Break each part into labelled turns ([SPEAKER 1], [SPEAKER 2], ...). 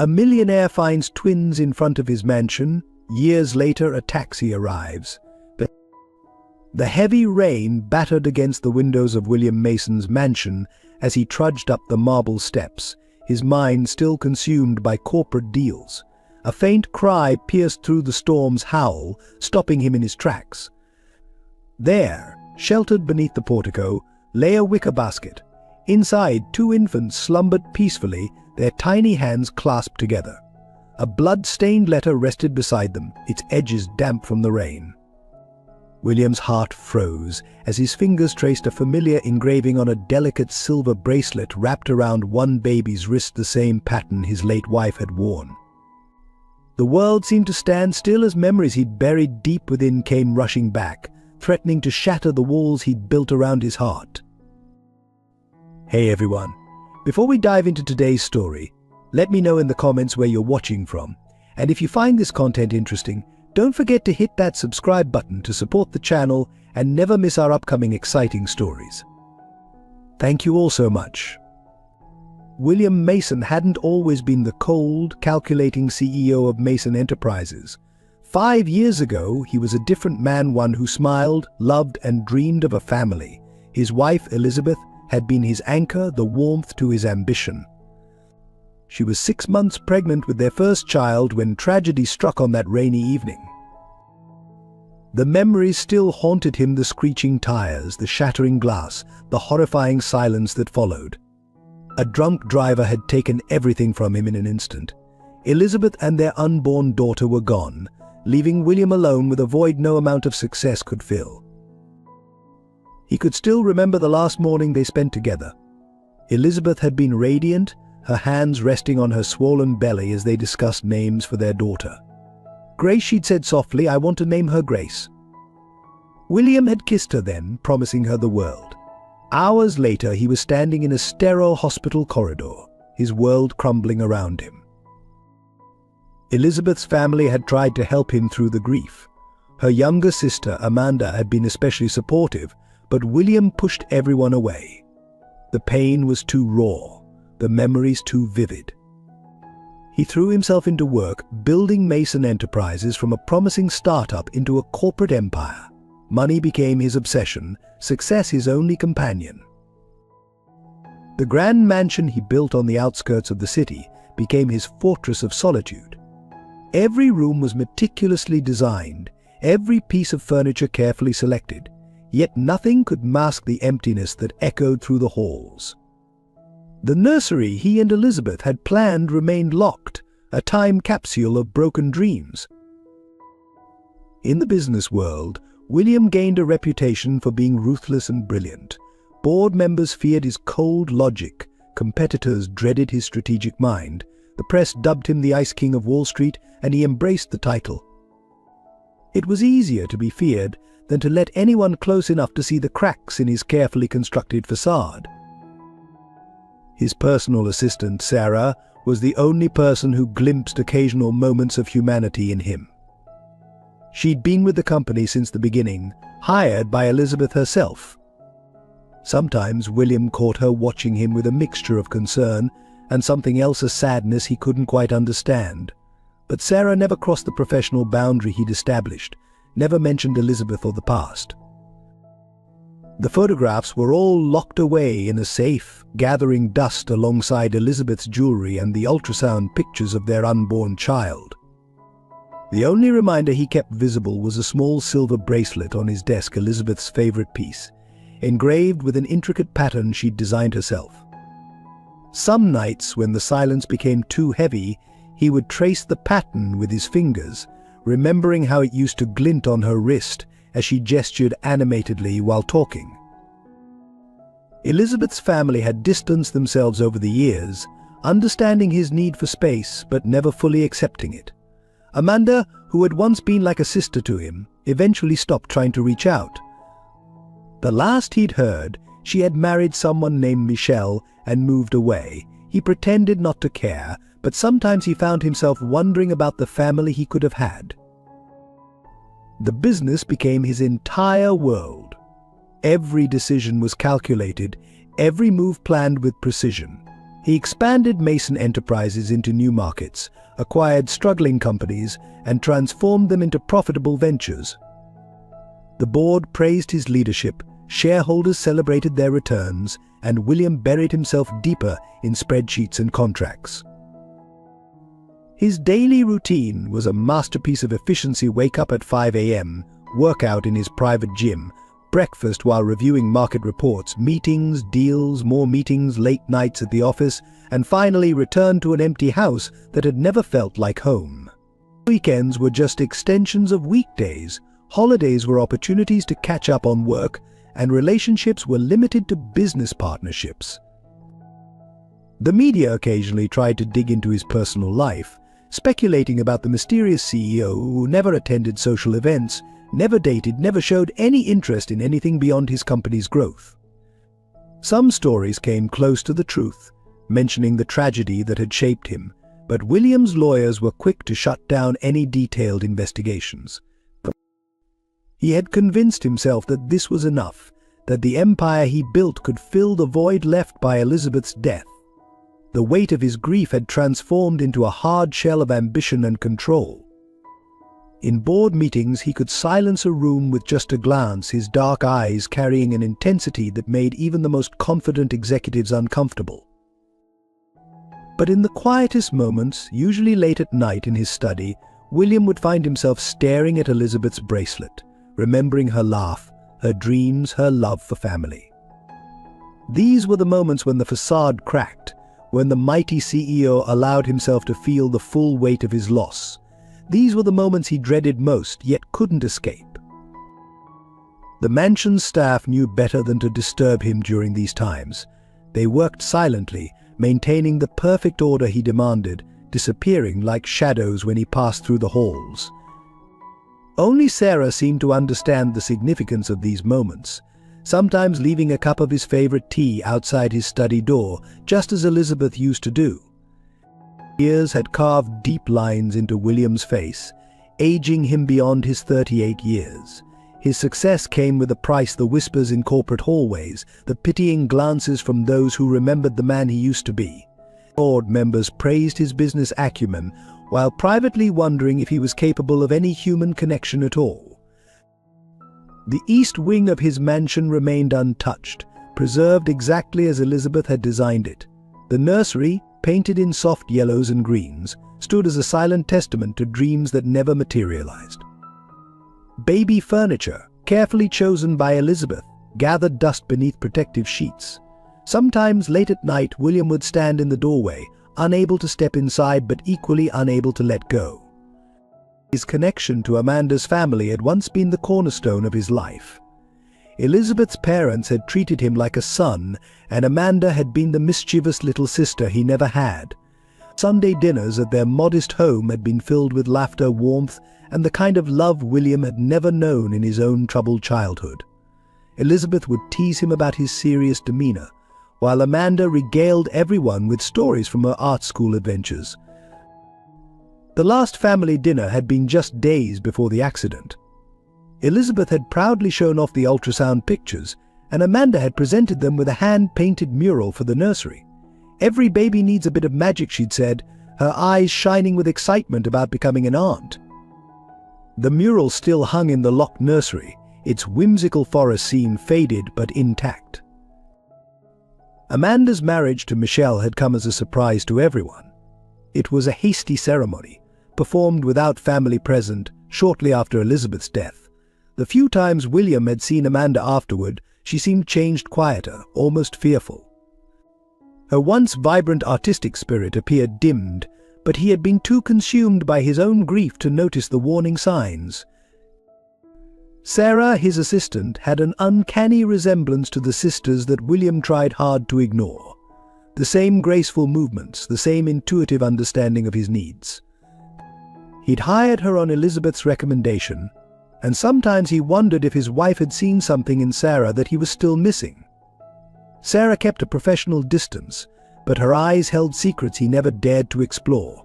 [SPEAKER 1] A millionaire finds twins in front of his mansion. Years later, a taxi arrives. The heavy rain battered against the windows of William Mason's mansion as he trudged up the marble steps, his mind still consumed by corporate deals. A faint cry pierced through the storm's howl, stopping him in his tracks. There, sheltered beneath the portico, lay a wicker basket. Inside, two infants slumbered peacefully, their tiny hands clasped together. A blood-stained letter rested beside them, its edges damp from the rain. William's heart froze as his fingers traced a familiar engraving on a delicate silver bracelet wrapped around one baby's wrist, the same pattern his late wife had worn. The world seemed to stand still as memories he'd buried deep within came rushing back, threatening to shatter the walls he'd built around his heart. Hey everyone, before we dive into today's story, let me know in the comments where you're watching from, and if you find this content interesting, don't forget to hit that subscribe button to support the channel and never miss our upcoming exciting stories. Thank you all so much. William Mason hadn't always been the cold, calculating CEO of Mason Enterprises. 5 years ago, he was a different man, one who smiled, loved, and dreamed of a family. His wife, Elizabeth, had been his anchor, the warmth to his ambition. She was 6 months pregnant with their first child when tragedy struck on that rainy evening. The memories still haunted him, the screeching tires, the shattering glass, the horrifying silence that followed. A drunk driver had taken everything from him in an instant. Elizabeth and their unborn daughter were gone, leaving William alone with a void no amount of success could fill. He could still remember the last morning they spent together. Elizabeth had been radiant, her hands resting on her swollen belly as they discussed names for their daughter. "Grace," she'd said softly, "I want to name her Grace." William had kissed her then, promising her the world. Hours later, he was standing in a sterile hospital corridor, his world crumbling around him. Elizabeth's family had tried to help him through the grief. Her younger sister, Amanda, had been especially supportive, but William pushed everyone away. The pain was too raw, the memories too vivid. He threw himself into work, building Mason Enterprises from a promising startup into a corporate empire. Money became his obsession, success his only companion. The grand mansion he built on the outskirts of the city became his fortress of solitude. Every room was meticulously designed, every piece of furniture carefully selected, yet nothing could mask the emptiness that echoed through the halls. The nursery he and Elizabeth had planned remained locked, a time capsule of broken dreams. In the business world, William gained a reputation for being ruthless and brilliant. Board members feared his cold logic, competitors dreaded his strategic mind, the press dubbed him the Ice King of Wall Street, and he embraced the title. It was easier to be feared than to let anyone close enough to see the cracks in his carefully constructed facade. His personal assistant, Sarah, was the only person who glimpsed occasional moments of humanity in him. She'd been with the company since the beginning, hired by Elizabeth herself. Sometimes William caught her watching him with a mixture of concern and something else, a sadness he couldn't quite understand. But Sarah never crossed the professional boundary he'd established, never mentioned Elizabeth or the past. The photographs were all locked away in a safe, gathering dust alongside Elizabeth's jewelry and the ultrasound pictures of their unborn child. The only reminder he kept visible was a small silver bracelet on his desk, Elizabeth's favorite piece, engraved with an intricate pattern she'd designed herself. Some nights, when the silence became too heavy, he would trace the pattern with his fingers, remembering how it used to glint on her wrist as she gestured animatedly while talking. Elizabeth's family had distanced themselves over the years, understanding his need for space but never fully accepting it. Amanda, who had once been like a sister to him, eventually stopped trying to reach out. The last he'd heard, she had married someone named Michelle and moved away. He pretended not to care, but sometimes he found himself wondering about the family he could have had. The business became his entire world. Every decision was calculated, every move planned with precision. He expanded Mason Enterprises into new markets, acquired struggling companies, and transformed them into profitable ventures. The board praised his leadership, shareholders celebrated their returns, and William buried himself deeper in spreadsheets and contracts. His daily routine was a masterpiece of efficiency: wake up at 5 a.m., workout in his private gym, breakfast while reviewing market reports, meetings, deals, more meetings, late nights at the office, and finally return to an empty house that had never felt like home. Weekends were just extensions of weekdays, holidays were opportunities to catch up on work, and relationships were limited to business partnerships. The media occasionally tried to dig into his personal life, speculating about the mysterious CEO who never attended social events, never dated, never showed any interest in anything beyond his company's growth. Some stories came close to the truth, mentioning the tragedy that had shaped him, but William's lawyers were quick to shut down any detailed investigations. He had convinced himself that this was enough, that the empire he built could fill the void left by Elizabeth's death. The weight of his grief had transformed into a hard shell of ambition and control. In board meetings, he could silence a room with just a glance, his dark eyes carrying an intensity that made even the most confident executives uncomfortable. But in the quietest moments, usually late at night in his study, William would find himself staring at Elizabeth's bracelet, remembering her laugh, her dreams, her love for family. These were the moments when the facade cracked, when the mighty CEO allowed himself to feel the full weight of his loss. These were the moments he dreaded most, yet couldn't escape. The mansion's staff knew better than to disturb him during these times. They worked silently, maintaining the perfect order he demanded, disappearing like shadows when he passed through the halls. Only Sarah seemed to understand the significance of these moments, sometimes leaving a cup of his favorite tea outside his study door, just as Elizabeth used to do. Years had carved deep lines into William's face, aging him beyond his 38 years. His success came with a price: the whispers in corporate hallways, the pitying glances from those who remembered the man he used to be. Board members praised his business acumen, while privately wondering if he was capable of any human connection at all. The east wing of his mansion remained untouched, preserved exactly as Elizabeth had designed it. The nursery, painted in soft yellows and greens, stood as a silent testament to dreams that never materialized. Baby furniture, carefully chosen by Elizabeth, gathered dust beneath protective sheets. Sometimes late at night, William would stand in the doorway, unable to step inside but equally unable to let go. His connection to Amanda's family had once been the cornerstone of his life. Elizabeth's parents had treated him like a son, and Amanda had been the mischievous little sister he never had. Sunday dinners at their modest home had been filled with laughter, warmth, and the kind of love William had never known in his own troubled childhood. Elizabeth would tease him about his serious demeanor, while Amanda regaled everyone with stories from her art school adventures. The last family dinner had been just days before the accident. Elizabeth had proudly shown off the ultrasound pictures, and Amanda had presented them with a hand-painted mural for the nursery. Every baby needs a bit of magic, she'd said, her eyes shining with excitement about becoming an aunt. The mural still hung in the locked nursery, its whimsical forest scene faded but intact. Amanda's marriage to Michelle had come as a surprise to everyone. It was a hasty ceremony, performed without family present shortly after Elizabeth's death. The few times William had seen Amanda afterward, she seemed changed, quieter, almost fearful. Her once vibrant artistic spirit appeared dimmed, but he had been too consumed by his own grief to notice the warning signs. Sarah, his assistant, had an uncanny resemblance to the sisters that William tried hard to ignore. The same graceful movements, the same intuitive understanding of his needs. He'd hired her on Elizabeth's recommendation, and sometimes he wondered if his wife had seen something in Sarah that he was still missing. Sarah kept a professional distance, but her eyes held secrets he never dared to explore.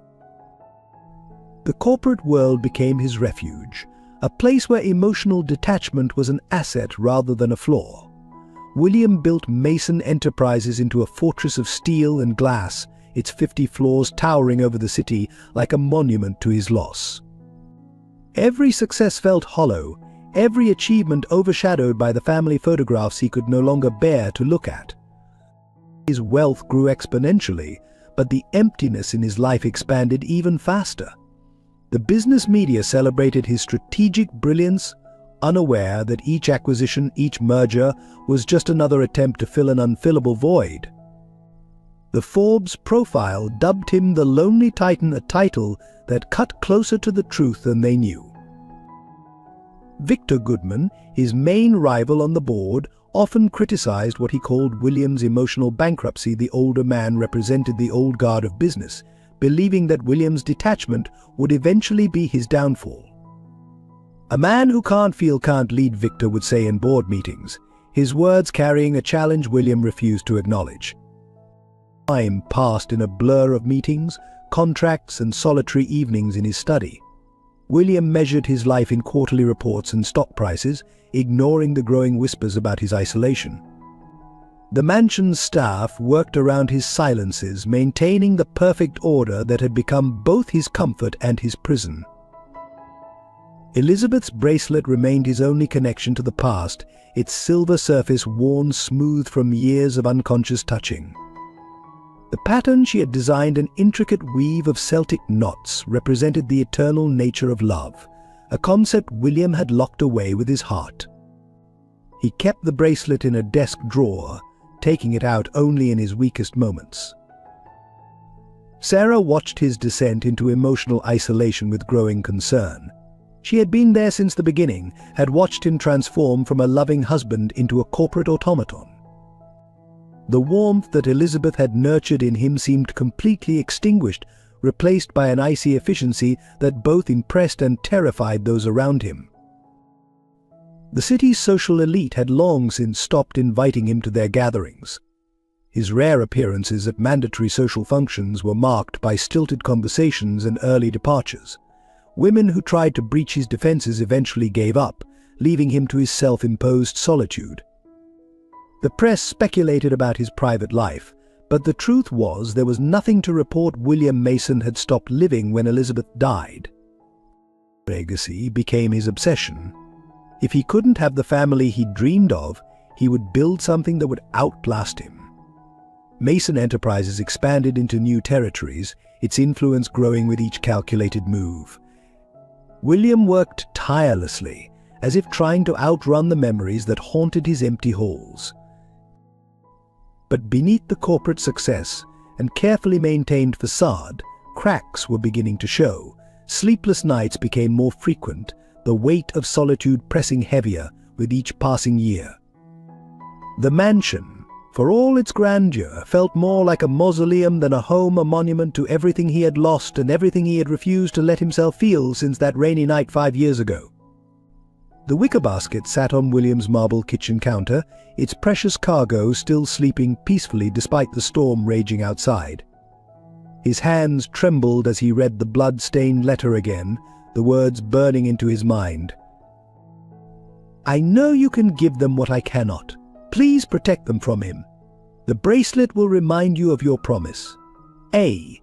[SPEAKER 1] The corporate world became his refuge, a place where emotional detachment was an asset rather than a flaw. William built Mason Enterprises into a fortress of steel and glass, its 50 floors towering over the city like a monument to his loss. Every success felt hollow, every achievement overshadowed by the family photographs he could no longer bear to look at. His wealth grew exponentially, but the emptiness in his life expanded even faster. The business media celebrated his strategic brilliance, unaware that each acquisition, each merger, was just another attempt to fill an unfillable void. The Forbes profile dubbed him the Lonely Titan, a title that cut closer to the truth than they knew. Victor Goodman, his main rival on the board, often criticized what he called William's emotional bankruptcy. The older man represented the old guard of business, believing that William's detachment would eventually be his downfall. "A man who can't feel can't lead," Victor would say in board meetings, his words carrying a challenge William refused to acknowledge. Time passed in a blur of meetings, contracts, and solitary evenings in his study. William measured his life in quarterly reports and stock prices, ignoring the growing whispers about his isolation. The mansion's staff worked around his silences, maintaining the perfect order that had become both his comfort and his prison. Elizabeth's bracelet remained his only connection to the past, its silver surface worn smooth from years of unconscious touching. The pattern she had designed, an intricate weave of Celtic knots, represented the eternal nature of love, a concept William had locked away with his heart. He kept the bracelet in a desk drawer, taking it out only in his weakest moments. Sarah watched his descent into emotional isolation with growing concern. She had been there since the beginning, had watched him transform from a loving husband into a corporate automaton. The warmth that Elizabeth had nurtured in him seemed completely extinguished, replaced by an icy efficiency that both impressed and terrified those around him. The city's social elite had long since stopped inviting him to their gatherings. His rare appearances at mandatory social functions were marked by stilted conversations and early departures. Women who tried to breach his defenses eventually gave up, leaving him to his self-imposed solitude. The press speculated about his private life, but the truth was there was nothing to report. William Mason had stopped living when Elizabeth died. Legacy became his obsession. If he couldn't have the family he dreamed of, he would build something that would outlast him. Mason Enterprises expanded into new territories, its influence growing with each calculated move. William worked tirelessly, as if trying to outrun the memories that haunted his empty halls. But beneath the corporate success and carefully maintained facade, cracks were beginning to show. Sleepless nights became more frequent, the weight of solitude pressing heavier with each passing year. The mansion, for all its grandeur, felt more like a mausoleum than a home, a monument to everything he had lost and everything he had refused to let himself feel since that rainy night 5 years ago. The wicker basket sat on William's marble kitchen counter, its precious cargo still sleeping peacefully despite the storm raging outside. His hands trembled as he read the blood-stained letter again, the words burning into his mind. "I know you can give them what I cannot. Please protect them from him. The bracelet will remind you of your promise. A."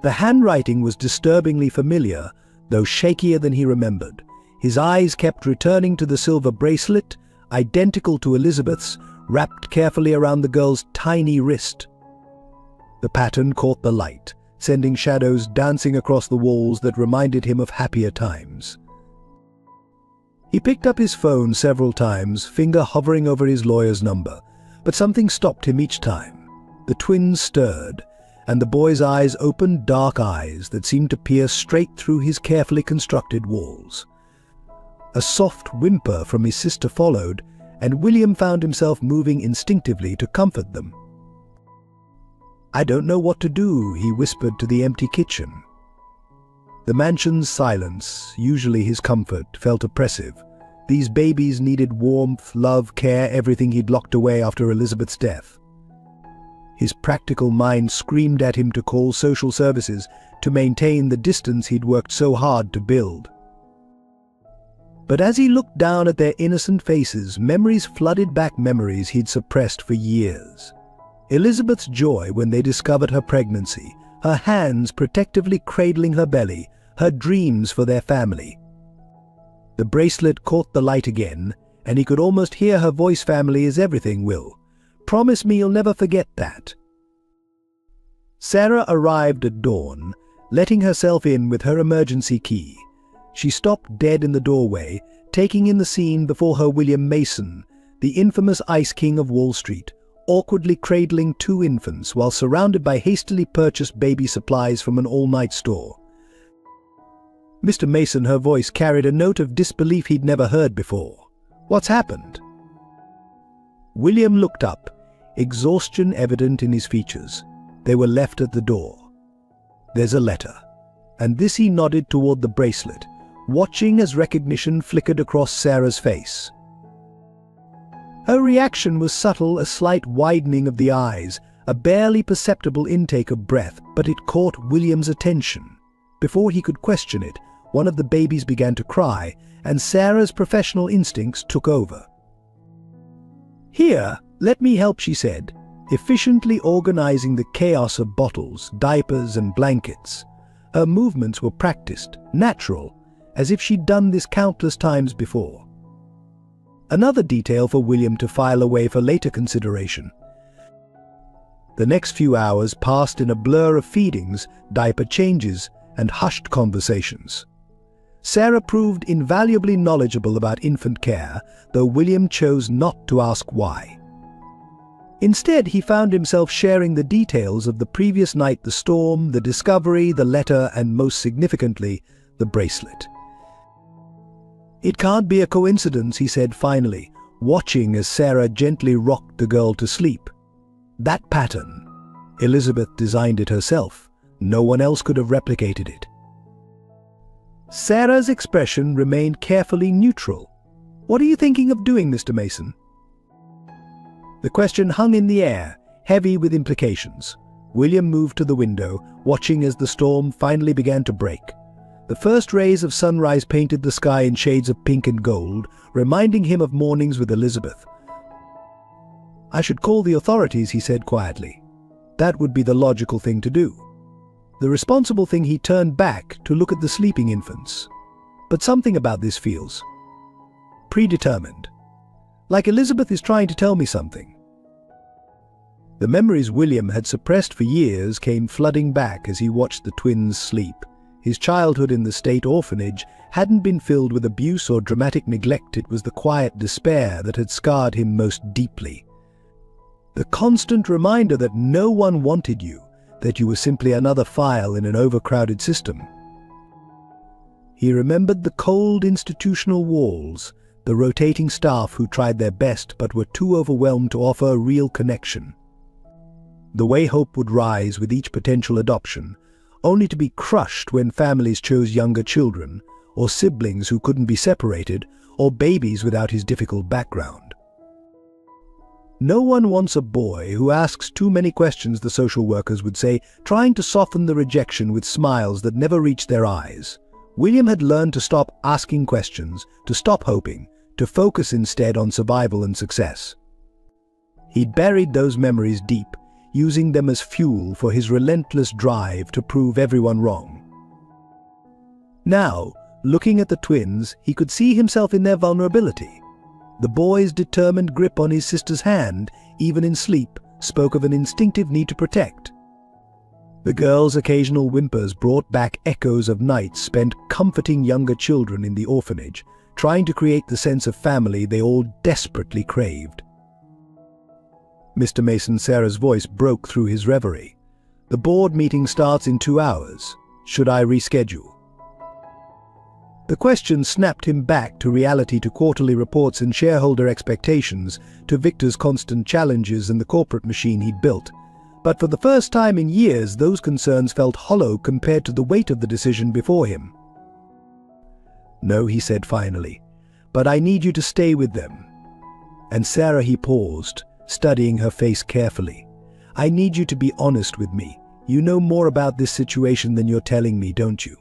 [SPEAKER 1] The handwriting was disturbingly familiar, though shakier than he remembered. His eyes kept returning to the silver bracelet, identical to Elizabeth's, wrapped carefully around the girl's tiny wrist. The pattern caught the light, sending shadows dancing across the walls that reminded him of happier times. He picked up his phone several times, finger hovering over his lawyer's number, but something stopped him each time. The twins stirred, and the boy's eyes opened, dark eyes that seemed to peer straight through his carefully constructed walls. A soft whimper from his sister followed, and William found himself moving instinctively to comfort them. "I don't know what to do," he whispered to the empty kitchen. The mansion's silence, usually his comfort, felt oppressive. These babies needed warmth, love, care, everything he'd locked away after Elizabeth's death. His practical mind screamed at him to call social services to maintain the distance he'd worked so hard to build. But as he looked down at their innocent faces, memories flooded back, memories he'd suppressed for years. Elizabeth's joy when they discovered her pregnancy, her hands protectively cradling her belly, her dreams for their family. The bracelet caught the light again, and he could almost hear her voice. Family is everything, Will. Promise me you'll never forget that. Sarah arrived at dawn, letting herself in with her emergency key. She stopped dead in the doorway, taking in the scene before her William Mason, the infamous Ice King of Wall Street, awkwardly cradling 2 infants while surrounded by hastily purchased baby supplies from an all-night store. Mr. Mason, her voice carried a note of disbelief he'd never heard before. What's happened? William looked up, exhaustion evident in his features. They were left at the door. There's a letter. And this he nodded toward the bracelet, watching as recognition flickered across Sarah's face. Her reaction was subtle, a slight widening of the eyes, a barely perceptible intake of breath, but it caught William's attention. Before he could question it, one of the babies began to cry, and Sarah's professional instincts took over. Here, let me help, she said, efficiently organizing the chaos of bottles, diapers, and blankets. Her movements were practiced, natural, as if she'd done this countless times before. Another detail for William to file away for later consideration. The next few hours passed in a blur of feedings, diaper changes, and hushed conversations. Sarah proved invaluably knowledgeable about infant care, though William chose not to ask why. Instead, he found himself sharing the details of the previous night, the storm, the discovery, the letter, and most significantly, the bracelet. It can't be a coincidence, he said finally, watching as Sarah gently rocked the girl to sleep. That pattern. Elizabeth designed it herself. No one else could have replicated it. Sarah's expression remained carefully neutral. What are you thinking of doing, Mr. Mason? The question hung in the air, heavy with implications. William moved to the window, watching as the storm finally began to break. The first rays of sunrise painted the sky in shades of pink and gold, reminding him of mornings with Elizabeth. I should call the authorities, he said quietly. That would be the logical thing to do. The responsible thing. He turned back to look at the sleeping infants. But something about this feels predetermined. Like Elizabeth is trying to tell me something. The memories William had suppressed for years came flooding back as he watched the twins sleep. His childhood in the state orphanage hadn't been filled with abuse or dramatic neglect. It was the quiet despair that had scarred him most deeply. The constant reminder that no one wanted you, that you were simply another file in an overcrowded system. He remembered the cold institutional walls, the rotating staff who tried their best but were too overwhelmed to offer a real connection. The way hope would rise with each potential adoption, only to be crushed when families chose younger children, or siblings who couldn't be separated, or babies without his difficult background. No one wants a boy who asks too many questions, the social workers would say, trying to soften the rejection with smiles that never reached their eyes. William had learned to stop asking questions, to stop hoping, to focus instead on survival and success. He'd buried those memories deep, using them as fuel for his relentless drive to prove everyone wrong. Now, looking at the twins, he could see himself in their vulnerability. The boy's determined grip on his sister's hand, even in sleep, spoke of an instinctive need to protect. The girl's occasional whimpers brought back echoes of nights spent comforting younger children in the orphanage, trying to create the sense of family they all desperately craved. Mr. Mason, Sarah's voice broke through his reverie. The board meeting starts in 2 hours. Should I reschedule? The question snapped him back to reality, to quarterly reports and shareholder expectations, to Victor's constant challenges and the corporate machine he'd built. But for the first time in years, those concerns felt hollow compared to the weight of the decision before him. No, he said finally, but I need you to stay with them. And Sarah, he paused, studying her face carefully. I need you to be honest with me. You know more about this situation than you're telling me, don't you?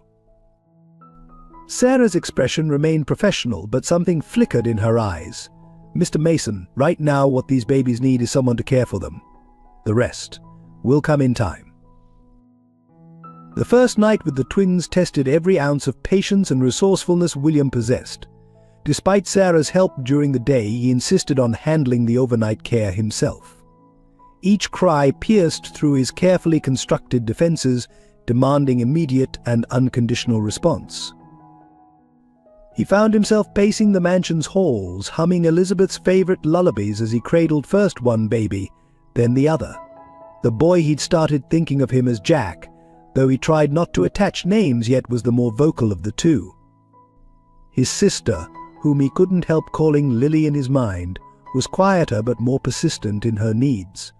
[SPEAKER 1] Sarah's expression remained professional, but something flickered in her eyes. "Mr. Mason, right now what these babies need is someone to care for them. The rest will come in time." The first night with the twins tested every ounce of patience and resourcefulness William possessed. Despite Sarah's help during the day, he insisted on handling the overnight care himself. Each cry pierced through his carefully constructed defenses, demanding immediate and unconditional response. He found himself pacing the mansion's halls, humming Elizabeth's favorite lullabies as he cradled first one baby, then the other. The boy he'd started thinking of him as Jack, though he tried not to attach names, yet was the more vocal of the two. His sister, whom he couldn't help calling Lily in his mind, was quieter but more persistent in her needs.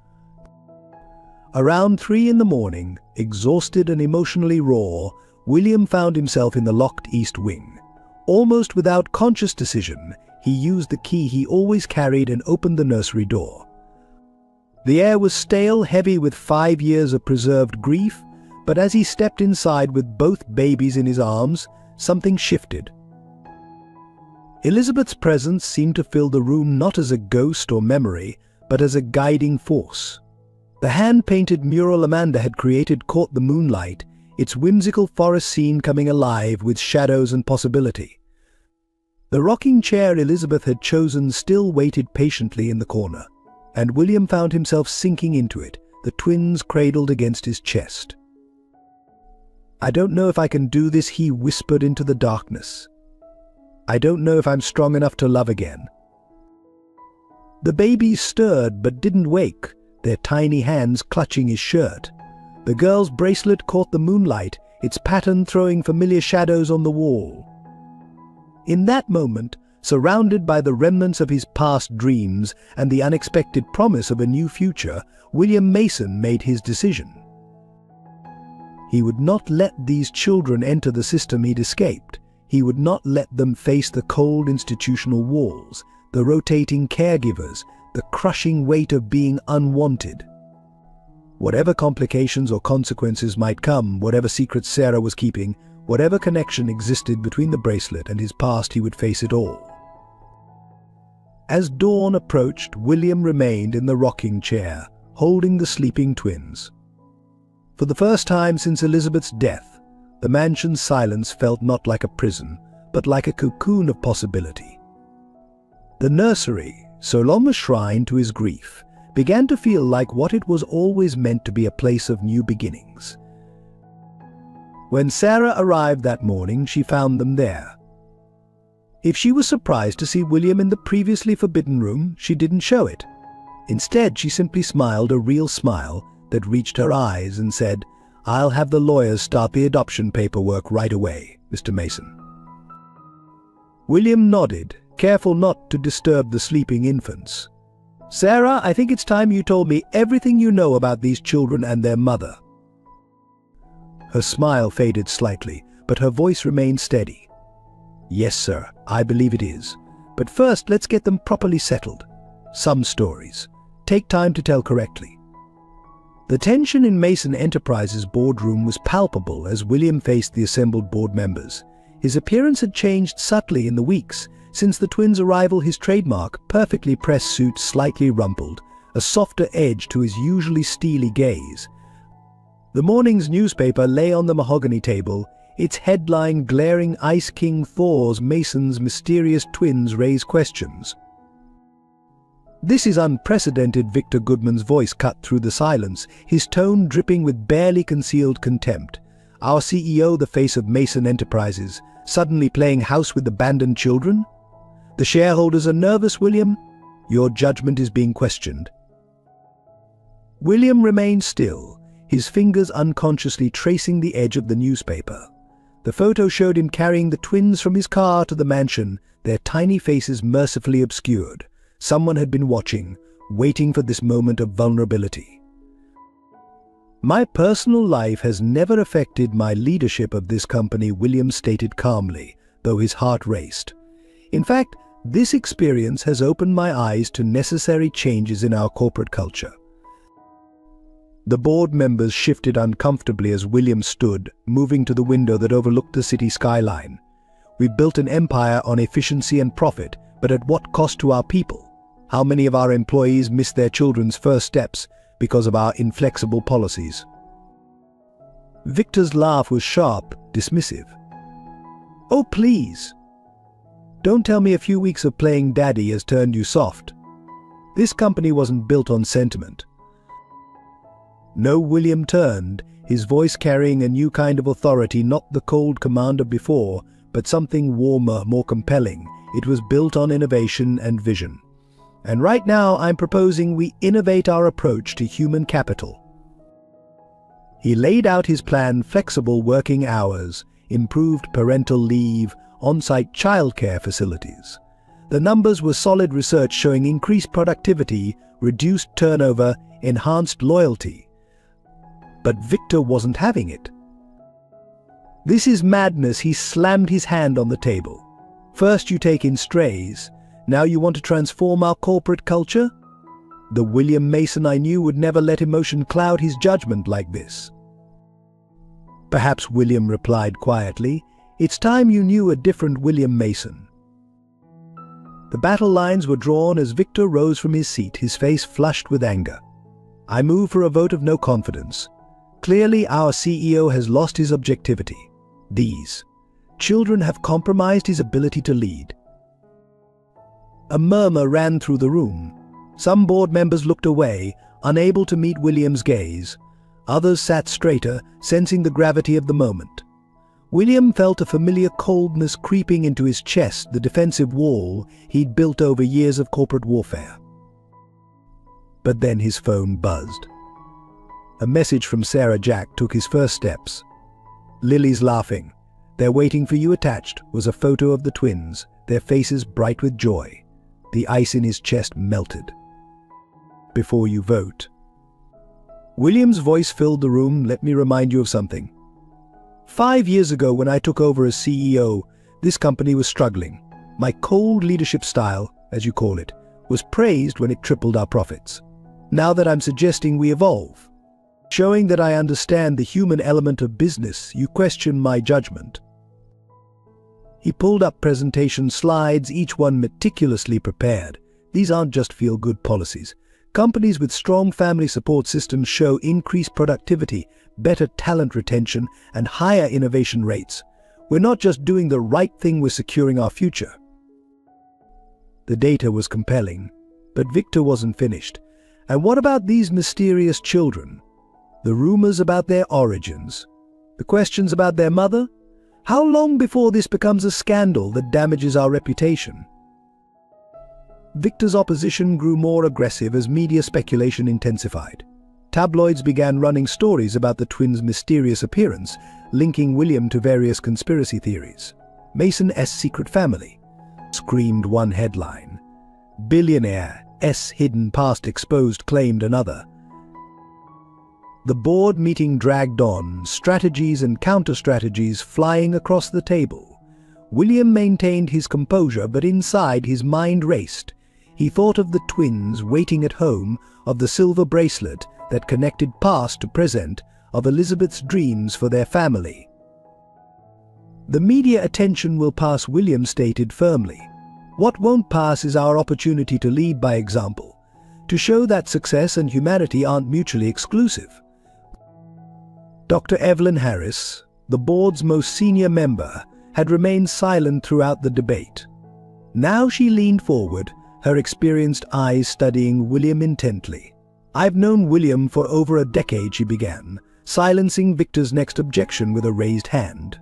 [SPEAKER 1] Around 3 in the morning, exhausted and emotionally raw, William found himself in the locked east wing. Almost without conscious decision, he used the key he always carried and opened the nursery door. The air was stale, heavy with 5 years of preserved grief, but as he stepped inside with both babies in his arms, something shifted. Elizabeth's presence seemed to fill the room not as a ghost or memory, but as a guiding force. The hand-painted mural Amanda had created caught the moonlight, its whimsical forest scene coming alive with shadows and possibility. The rocking chair Elizabeth had chosen still waited patiently in the corner, and William found himself sinking into it, the twins cradled against his chest. "I don't know if I can do this," he whispered into the darkness. "I don't know if I'm strong enough to love again." The babies stirred but didn't wake, their tiny hands clutching his shirt. The girl's bracelet caught the moonlight, its pattern throwing familiar shadows on the wall. In that moment, surrounded by the remnants of his past dreams and the unexpected promise of a new future, William Mason made his decision. He would not let these children enter the system he'd escaped. He would not let them face the cold institutional walls, the rotating caregivers, the crushing weight of being unwanted. Whatever complications or consequences might come, whatever secrets Sarah was keeping, whatever connection existed between the bracelet and his past, he would face it all. As dawn approached, William remained in the rocking chair, holding the sleeping twins. For the first time since Elizabeth's death, the mansion's silence felt not like a prison, but like a cocoon of possibility. The nursery, so long a shrine to his grief, began to feel like what it was always meant to be a place of new beginnings. When Sarah arrived that morning, she found them there. If she was surprised to see William in the previously forbidden room, she didn't show it. Instead, she simply smiled a real smile that reached her eyes and said, "I'll have the lawyers start the adoption paperwork right away, Mr. Mason." William nodded, careful not to disturb the sleeping infants. "Sarah, I think it's time you told me everything you know about these children and their mother." Her smile faded slightly, but her voice remained steady. "Yes, sir, I believe it is. But first, let's get them properly settled. Some stories take time to tell correctly." The tension in Mason Enterprises' boardroom was palpable as William faced the assembled board members. His appearance had changed subtly in the weeks since the twins' arrival. His trademark, perfectly pressed suit slightly rumpled, a softer edge to his usually steely gaze. The morning's newspaper lay on the mahogany table, its headline glaring Ice King Thor's Mason's mysterious twins raise questions. "This is unprecedented," Victor Goodman's voice cut through the silence, his tone dripping with barely concealed contempt. "Our CEO, the face of Mason Enterprises, suddenly playing house with abandoned children? The shareholders are nervous, William. Your judgment is being questioned." William remained still, his fingers unconsciously tracing the edge of the newspaper. The photo showed him carrying the twins from his car to the mansion, their tiny faces mercifully obscured. Someone had been watching, waiting for this moment of vulnerability. "My personal life has never affected my leadership of this company," William stated calmly, though his heart raced. "In fact, this experience has opened my eyes to necessary changes in our corporate culture." The board members shifted uncomfortably as William stood, moving to the window that overlooked the city skyline. We've built an empire on efficiency and profit, but at what cost to our people? How many of our employees miss their children's first steps because of our inflexible policies?" Victor's laugh was sharp, dismissive. "Oh, please. Don't tell me a few weeks of playing daddy has turned you soft. This company wasn't built on sentiment." No, William turned, his voice carrying a new kind of authority, not the cold command of before, but something warmer, more compelling. It was built on innovation and vision. "And right now I'm proposing we innovate our approach to human capital." He laid out his plan: flexible working hours, improved parental leave, on-site childcare facilities. The numbers were solid research showing increased productivity, reduced turnover, enhanced loyalty. But Victor wasn't having it. "This is madness," he slammed his hand on the table. "First you take in strays, now you want to transform our corporate culture?" The William Mason I knew would never let emotion cloud his judgment like this. "Perhaps," William replied quietly, "it's time you knew a different William Mason." The battle lines were drawn as Victor rose from his seat, his face flushed with anger. "I move for a vote of no confidence. Clearly our CEO has lost his objectivity. These children have compromised his ability to lead." A murmur ran through the room. Some board members looked away, unable to meet William's gaze. Others sat straighter, sensing the gravity of the moment. William felt a familiar coldness creeping into his chest, the defensive wall he'd built over years of corporate warfare. But then his phone buzzed. A message from Sarah Jack took his first steps. "Lily's laughing. They're waiting for you." Attached was a photo of the twins, their faces bright with joy. The ice in his chest melted. "Before you vote." William's voice filled the room. "Let me remind you of something. 5 years ago, when I took over as CEO, this company was struggling. My cold leadership style, as you call it, was praised when it tripled our profits. Now that I'm suggesting we evolve, showing that I understand the human element of business, you question my judgment." He pulled up presentation slides, each one meticulously prepared. These aren't just feel-good policies. Companies with strong family support systems show increased productivity, better talent retention, and higher innovation rates. We're not just doing the right thing, we're securing our future. The data was compelling, but Victor wasn't finished. "And what about these mysterious children? The rumors about their origins? The questions about their mother? How long before this becomes a scandal that damages our reputation?" Victor's opposition grew more aggressive as media speculation intensified. Tabloids began running stories about the twins' mysterious appearance, linking William to various conspiracy theories. "Mason's secret family," screamed one headline. "Billionaire's hidden past exposed," claimed another. The board meeting dragged on, strategies and counter-strategies flying across the table. William maintained his composure, but inside his mind raced. He thought of the twins waiting at home, of the silver bracelet that connected past to present, of Elizabeth's dreams for their family. "The media attention will pass," William stated firmly. "What won't pass is our opportunity to lead by example, to show that success and humanity aren't mutually exclusive." Dr. Evelyn Harris, the board's most senior member, had remained silent throughout the debate. Now she leaned forward, her experienced eyes studying William intently. "I've known William for over a decade," she began, silencing Victor's next objection with a raised hand.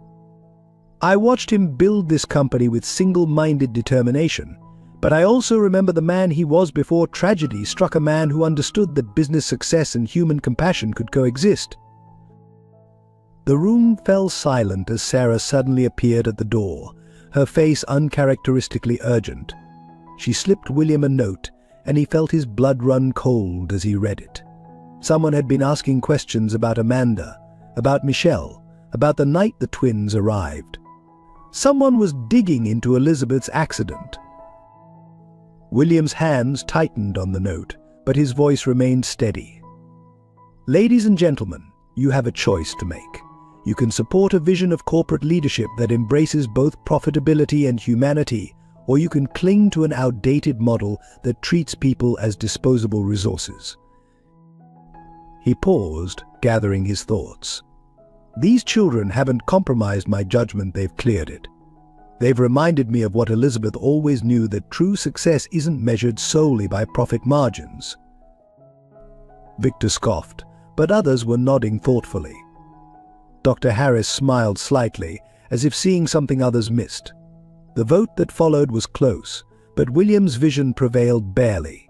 [SPEAKER 1] "I watched him build this company with single-minded determination, but I also remember the man he was before tragedy struck, a man who understood that business success and human compassion could coexist." The room fell silent as Sarah suddenly appeared at the door, her face uncharacteristically urgent. She slipped William a note, and he felt his blood run cold as he read it. Someone had been asking questions about Amanda, about Michelle, about the night the twins arrived. Someone was digging into Elizabeth's accident. William's hands tightened on the note, but his voice remained steady. "Ladies and gentlemen, you have a choice to make. You can support a vision of corporate leadership that embraces both profitability and humanity, or you can cling to an outdated model that treats people as disposable resources. He paused, gathering his thoughts. These children haven't compromised my judgment, they've cleared it. They've reminded me of what Elizabeth always knew, that true success isn't measured solely by profit margins. Victor scoffed, but others were nodding thoughtfully. Dr. Harris smiled slightly, as if seeing something others missed. The vote that followed was close, but William's vision prevailed barely.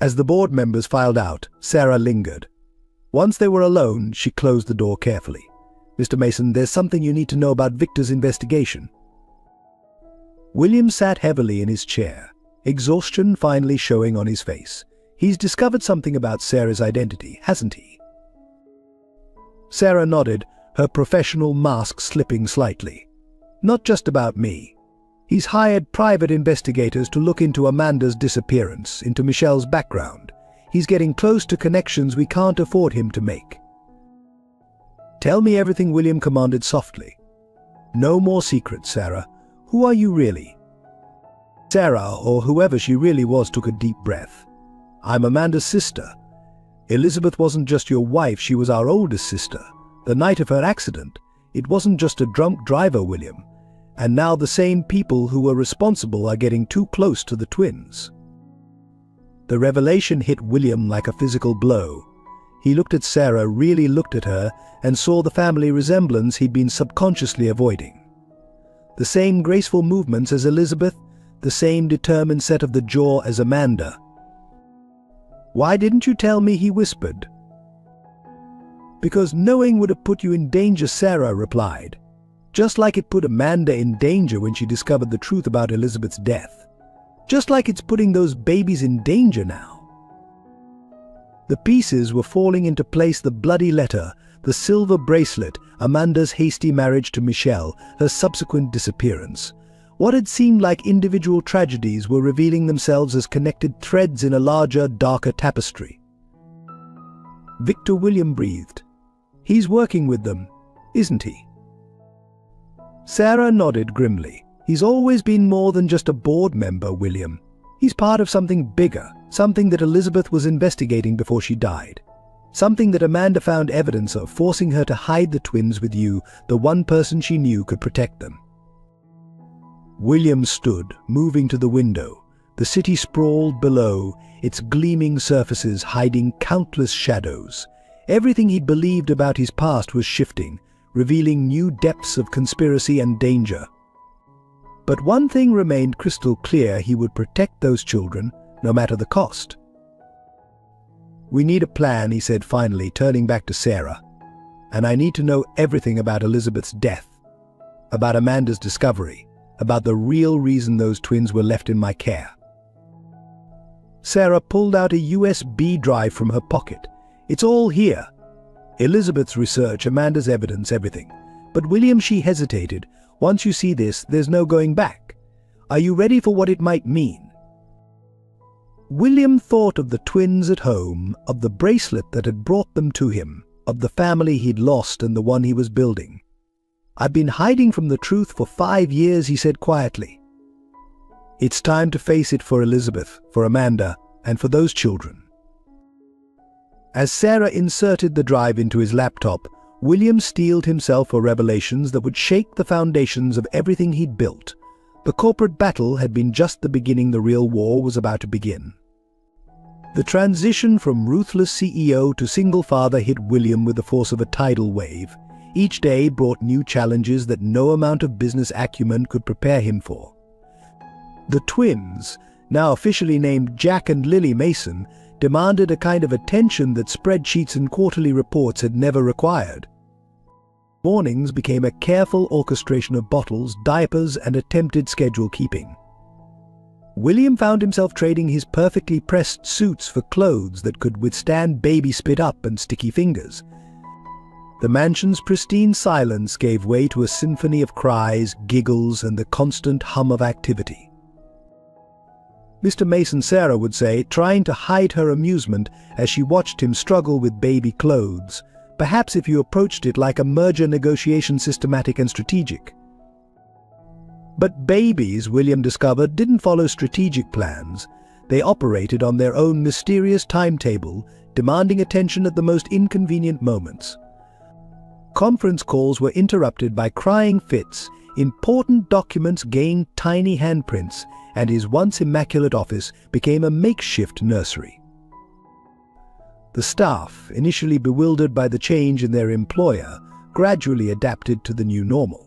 [SPEAKER 1] As the board members filed out, Sarah lingered. Once they were alone, she closed the door carefully. "Mr. Mason, there's something you need to know about Victor's investigation." William sat heavily in his chair, exhaustion finally showing on his face. "He's discovered something about Sarah's identity, hasn't he?" Sarah nodded, her professional mask slipping slightly. "Not just about me. He's hired private investigators to look into Amanda's disappearance, into Michelle's background. He's getting close to connections we can't afford him to make." "Tell me everything," William commanded softly. "No more secrets, Sarah. Who are you really?" Sarah, or whoever she really was, took a deep breath. "I'm Amanda's sister. Elizabeth wasn't just your wife, she was our oldest sister. The night of her accident, it wasn't just a drunk driver, William. And now the same people who were responsible are getting too close to the twins." The revelation hit William like a physical blow. He looked at Sarah, really looked at her, and saw the family resemblance he'd been subconsciously avoiding. The same graceful movements as Elizabeth, the same determined set of the jaw as Amanda. "Why didn't you tell me?" he whispered. "Because knowing would have put you in danger," Sarah replied. "Just like it put Amanda in danger when she discovered the truth about Elizabeth's death. Just like it's putting those babies in danger now." The pieces were falling into place: the bloody letter, the silver bracelet, Amanda's hasty marriage to Michelle, her subsequent disappearance. What had seemed like individual tragedies were revealing themselves as connected threads in a larger, darker tapestry. Victor, William breathed. "He's working with them, isn't he?" Sarah nodded grimly. "He's always been more than just a board member, William. He's part of something bigger, something that Elizabeth was investigating before she died. Something that Amanda found evidence of, forcing her to hide the twins with you, the one person she knew could protect them." William stood, moving to the window. The city sprawled below, its gleaming surfaces hiding countless shadows. Everything he'd believed about his past was shifting, revealing new depths of conspiracy and danger. But one thing remained crystal clear: he would protect those children, no matter the cost. "We need a plan," he said finally, turning back to Sarah. "And I need to know everything about Elizabeth's death, about Amanda's discovery, about the real reason those twins were left in my care." Sarah pulled out a USB drive from her pocket. "It's all here. Elizabeth's research, Amanda's evidence, everything. But William," she hesitated, "once you see this, there's no going back. Are you ready for what it might mean?" William thought of the twins at home, of the bracelet that had brought them to him, of the family he'd lost and the one he was building. "I've been hiding from the truth for 5 years," he said quietly. "It's time to face it for Elizabeth, for Amanda, and for those children." As Sarah inserted the drive into his laptop, William steeled himself for revelations that would shake the foundations of everything he'd built. The corporate battle had been just the beginning; the real war was about to begin. The transition from ruthless CEO to single father hit William with the force of a tidal wave. Each day brought new challenges that no amount of business acumen could prepare him for. The twins, now officially named Jack and Lily Mason, demanded a kind of attention that spreadsheets and quarterly reports had never required. Mornings became a careful orchestration of bottles, diapers, and attempted schedule keeping. William found himself trading his perfectly pressed suits for clothes that could withstand baby spit up and sticky fingers. The mansion's pristine silence gave way to a symphony of cries, giggles, and the constant hum of activity. Mr. Mason, Sarah would say, trying to hide her amusement as she watched him struggle with baby clothes, perhaps if you approached it like a merger negotiation, systematic and strategic. But babies, William discovered, didn't follow strategic plans. They operated on their own mysterious timetable, demanding attention at the most inconvenient moments. Conference calls were interrupted by crying fits, important documents gained tiny handprints, and his once immaculate office became a makeshift nursery. The staff, initially bewildered by the change in their employer, gradually adapted to the new normal.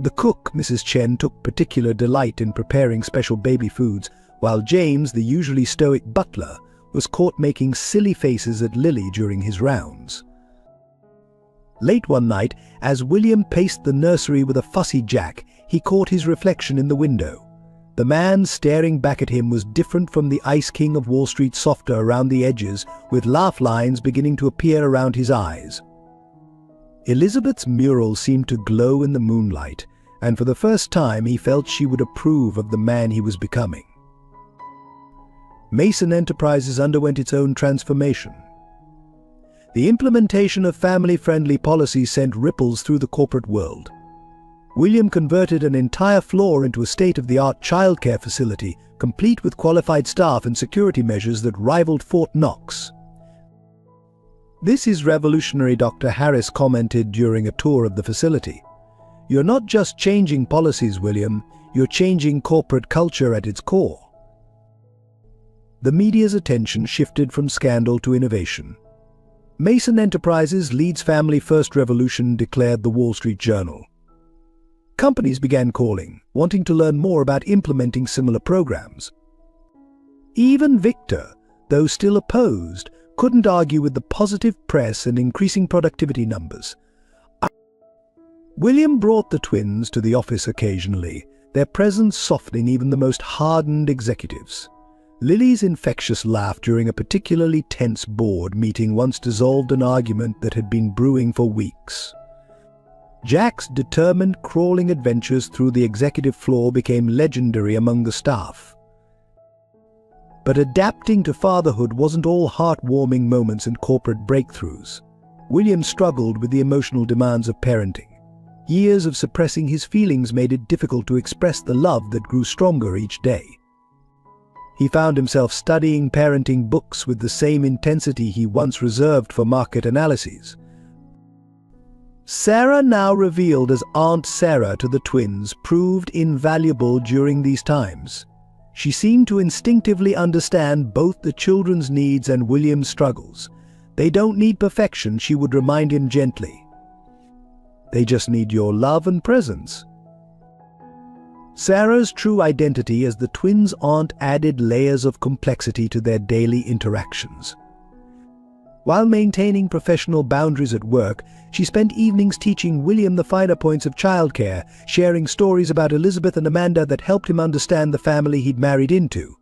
[SPEAKER 1] The cook, Mrs. Chen, took particular delight in preparing special baby foods, while James, the usually stoic butler, was caught making silly faces at Lily during his rounds. Late one night, as William paced the nursery with a fussy Jack, he caught his reflection in the window. The man staring back at him was different from the Ice King of Wall Street, softer around the edges, with laugh lines beginning to appear around his eyes. Elizabeth's mural seemed to glow in the moonlight, and for the first time he felt she would approve of the man he was becoming. Mason Enterprises underwent its own transformation. The implementation of family-friendly policies sent ripples through the corporate world. William converted an entire floor into a state-of-the-art childcare facility, complete with qualified staff and security measures that rivaled Fort Knox. "This is revolutionary," Dr. Harris commented during a tour of the facility. "You're not just changing policies, William, you're changing corporate culture at its core." The media's attention shifted from scandal to innovation. Mason Enterprises leads family-first revolution, declared the Wall Street Journal. Companies began calling, wanting to learn more about implementing similar programs. Even Victor, though still opposed, couldn't argue with the positive press and increasing productivity numbers. William brought the twins to the office occasionally, their presence softening even the most hardened executives. Lily's infectious laugh during a particularly tense board meeting once dissolved an argument that had been brewing for weeks. Jack's determined crawling adventures through the executive floor became legendary among the staff. But adapting to fatherhood wasn't all heartwarming moments and corporate breakthroughs. William struggled with the emotional demands of parenting. Years of suppressing his feelings made it difficult to express the love that grew stronger each day. He found himself studying parenting books with the same intensity he once reserved for market analyses. Sarah, now revealed as Aunt Sarah to the twins, proved invaluable during these times. She seemed to instinctively understand both the children's needs and William's struggles. "They don't need perfection," she would remind him gently. "They just need your love and presence." Sarah's true identity as the twins' aunt added layers of complexity to their daily interactions. While maintaining professional boundaries at work, she spent evenings teaching William the finer points of childcare, sharing stories about Elizabeth and Amanda that helped him understand the family he'd married into.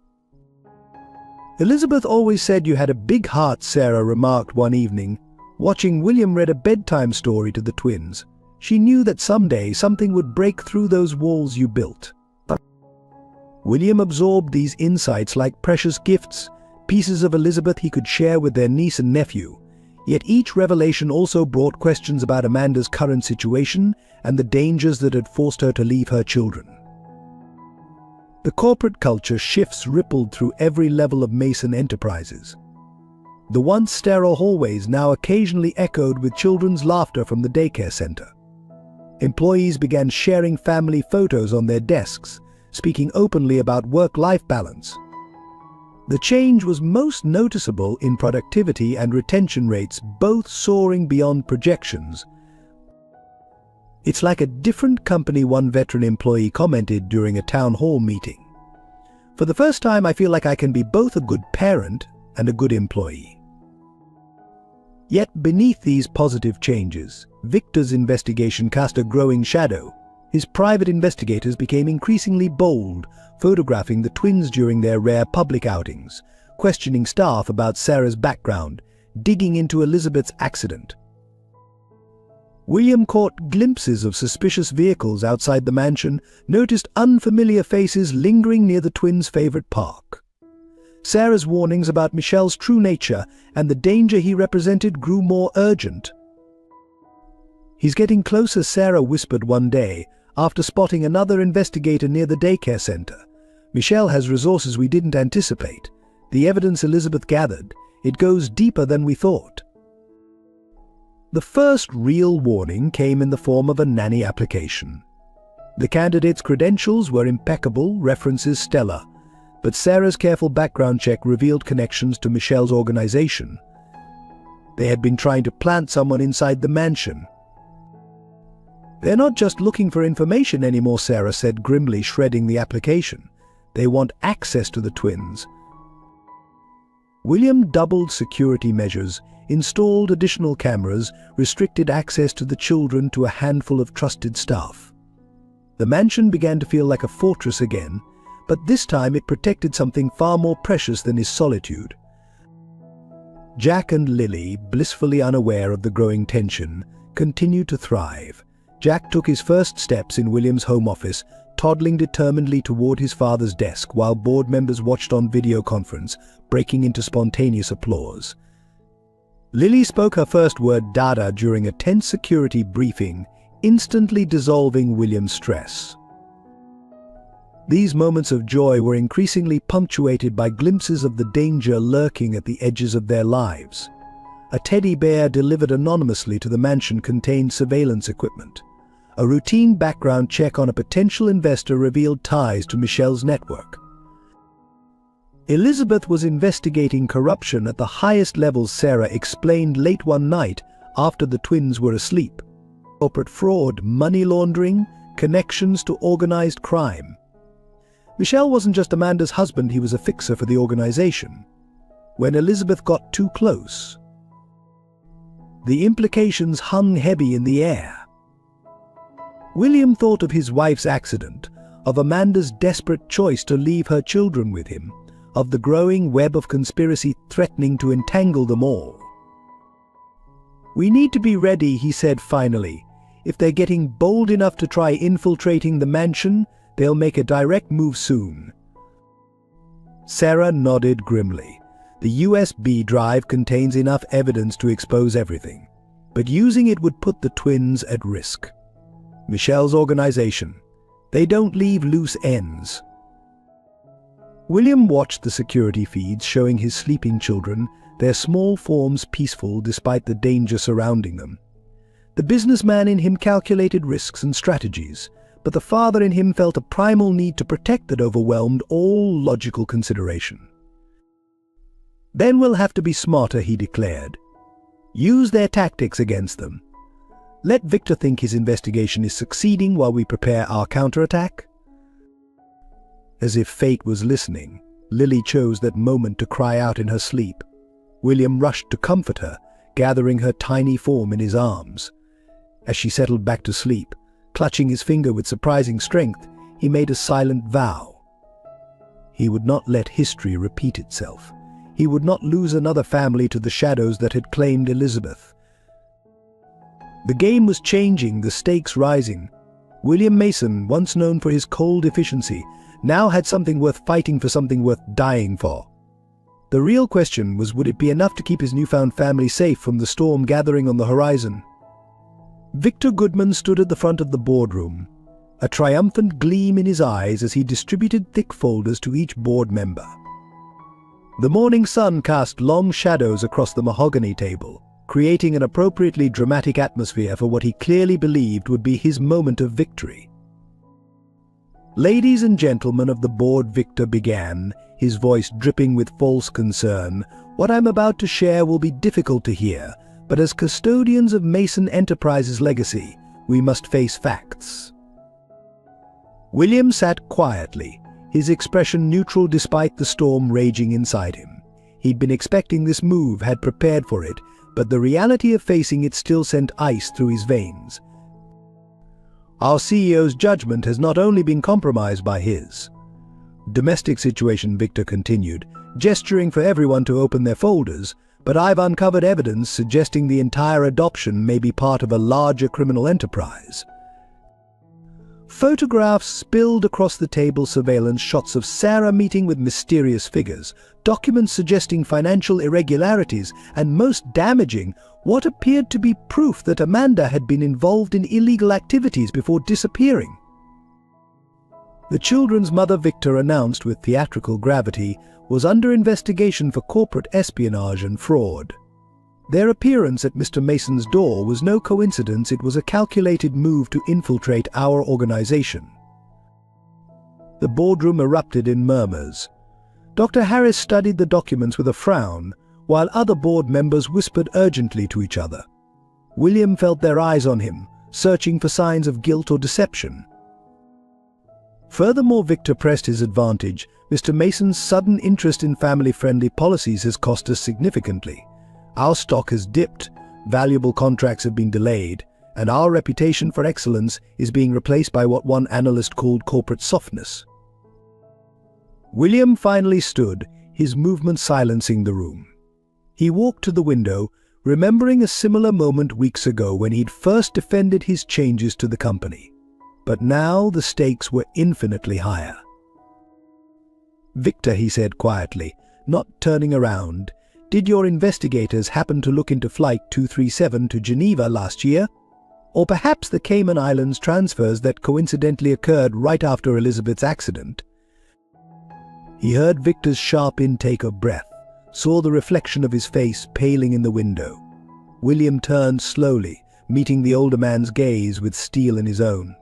[SPEAKER 1] "Elizabeth always said you had a big heart," Sarah remarked one evening, watching William read a bedtime story to the twins. "She knew that someday something would break through those walls you built." William absorbed these insights like precious gifts, pieces of Elizabeth he could share with their niece and nephew. Yet each revelation also brought questions about Amanda's current situation and the dangers that had forced her to leave her children. The corporate culture shifts rippled through every level of Mason Enterprises. The once sterile hallways now occasionally echoed with children's laughter from the daycare center. Employees began sharing family photos on their desks, speaking openly about work-life balance. The change was most noticeable in productivity and retention rates, both soaring beyond projections. "It's like a different company," one veteran employee commented during a town hall meeting. "For the first time, I feel like I can be both a good parent and a good employee." Yet beneath these positive changes, Victor's investigation cast a growing shadow. His private investigators became increasingly bold, photographing the twins during their rare public outings, questioning staff about Sarah's background, digging into Elizabeth's accident. William caught glimpses of suspicious vehicles outside the mansion, noticed unfamiliar faces lingering near the twins' favorite park. Sarah's warnings about Michel's true nature and the danger he represented grew more urgent. "He's getting closer," Sarah whispered one day, after spotting another investigator near the daycare center. "Michel has resources we didn't anticipate. The evidence Elizabeth gathered, it goes deeper than we thought." The first real warning came in the form of a nanny application. The candidate's credentials were impeccable, references stellar, but Sarah's careful background check revealed connections to Michel's organization. They had been trying to plant someone inside the mansion. "They're not just looking for information anymore," Sarah said grimly, shredding the application. "They want access to the twins." William doubled security measures, installed additional cameras, restricted access to the children to a handful of trusted staff. The mansion began to feel like a fortress again, but this time it protected something far more precious than his solitude. Jack and Lily, blissfully unaware of the growing tension, continued to thrive. Jack took his first steps in William's home office, toddling determinedly toward his father's desk while board members watched on video conference, breaking into spontaneous applause. Lily spoke her first word, "Dada," during a tense security briefing, instantly dissolving William's stress. These moments of joy were increasingly punctuated by glimpses of the danger lurking at the edges of their lives. A teddy bear delivered anonymously to the mansion contained surveillance equipment. A routine background check on a potential investor revealed ties to Michel's network. Elizabeth was investigating corruption at the highest levels, Sarah explained late one night after the twins were asleep. Corporate fraud, money laundering, connections to organized crime. Michel wasn't just Amanda's husband, he was a fixer for the organization. When Elizabeth got too close, the implications hung heavy in the air. William thought of his wife's accident, of Amanda's desperate choice to leave her children with him, of the growing web of conspiracy threatening to entangle them all. "We need to be ready," he said finally. "If they're getting bold enough to try infiltrating the mansion, they'll make a direct move soon." Sarah nodded grimly. The USB drive contains enough evidence to expose everything, but using it would put the twins at risk. Michel's organization. They don't leave loose ends. William watched the security feeds showing his sleeping children, their small forms peaceful despite the danger surrounding them. The businessman in him calculated risks and strategies, but the father in him felt a primal need to protect that overwhelmed all logical consideration. "Then we'll have to be smarter," he declared. "Use their tactics against them. Let Victor think his investigation is succeeding while we prepare our counterattack." As if fate was listening, Lily chose that moment to cry out in her sleep. William rushed to comfort her, gathering her tiny form in his arms. As she settled back to sleep, clutching his finger with surprising strength, he made a silent vow. He would not let history repeat itself. He would not lose another family to the shadows that had claimed Elizabeth. The game was changing, the stakes rising. William Mason, once known for his cold efficiency, now had something worth fighting for, something worth dying for. The real question was, would it be enough to keep his newfound family safe from the storm gathering on the horizon? Victor Goodman stood at the front of the boardroom, a triumphant gleam in his eyes as he distributed thick folders to each board member. The morning sun cast long shadows across the mahogany table, creating an appropriately dramatic atmosphere for what he clearly believed would be his moment of victory. "Ladies and gentlemen of the board," Victor began, his voice dripping with false concern, "what I'm about to share will be difficult to hear, but as custodians of Mason Enterprises' legacy, we must face facts." William sat quietly, his expression neutral despite the storm raging inside him. He'd been expecting this move, had prepared for it, but the reality of facing it still sent ice through his veins. "Our CEO's judgment has not only been compromised by his domestic situation," Victor continued, gesturing for everyone to open their folders, "but I've uncovered evidence suggesting the entire adoption may be part of a larger criminal enterprise. Photographs spilled across the table, surveillance shots of Sarah meeting with mysterious figures, documents suggesting financial irregularities, and most damaging, what appeared to be proof that Amanda had been involved in illegal activities before disappearing. The children's mother, Victor, announced with theatrical gravity, was under investigation for corporate espionage and fraud. Their appearance at Mr. Mason's door was no coincidence. It was a calculated move to infiltrate our organization. The boardroom erupted in murmurs. Dr. Harris studied the documents with a frown, while other board members whispered urgently to each other. William felt their eyes on him, searching for signs of guilt or deception. Furthermore, Victor pressed his advantage. Mr. Mason's sudden interest in family-friendly policies has cost us significantly. Our stock has dipped, valuable contracts have been delayed, and our reputation for excellence is being replaced by what one analyst called corporate softness. William finally stood, his movement silencing the room. He walked to the window, remembering a similar moment weeks ago when he'd first defended his changes to the company. But now the stakes were infinitely higher. "Victor," he said quietly, not turning around, "did your investigators happen to look into Flight 237 to Geneva last year? Or perhaps the Cayman Islands transfers that coincidentally occurred right after Elizabeth's accident?" He heard Victor's sharp intake of breath, saw the reflection of his face paling in the window. William turned slowly, meeting the older man's gaze with steel in his own.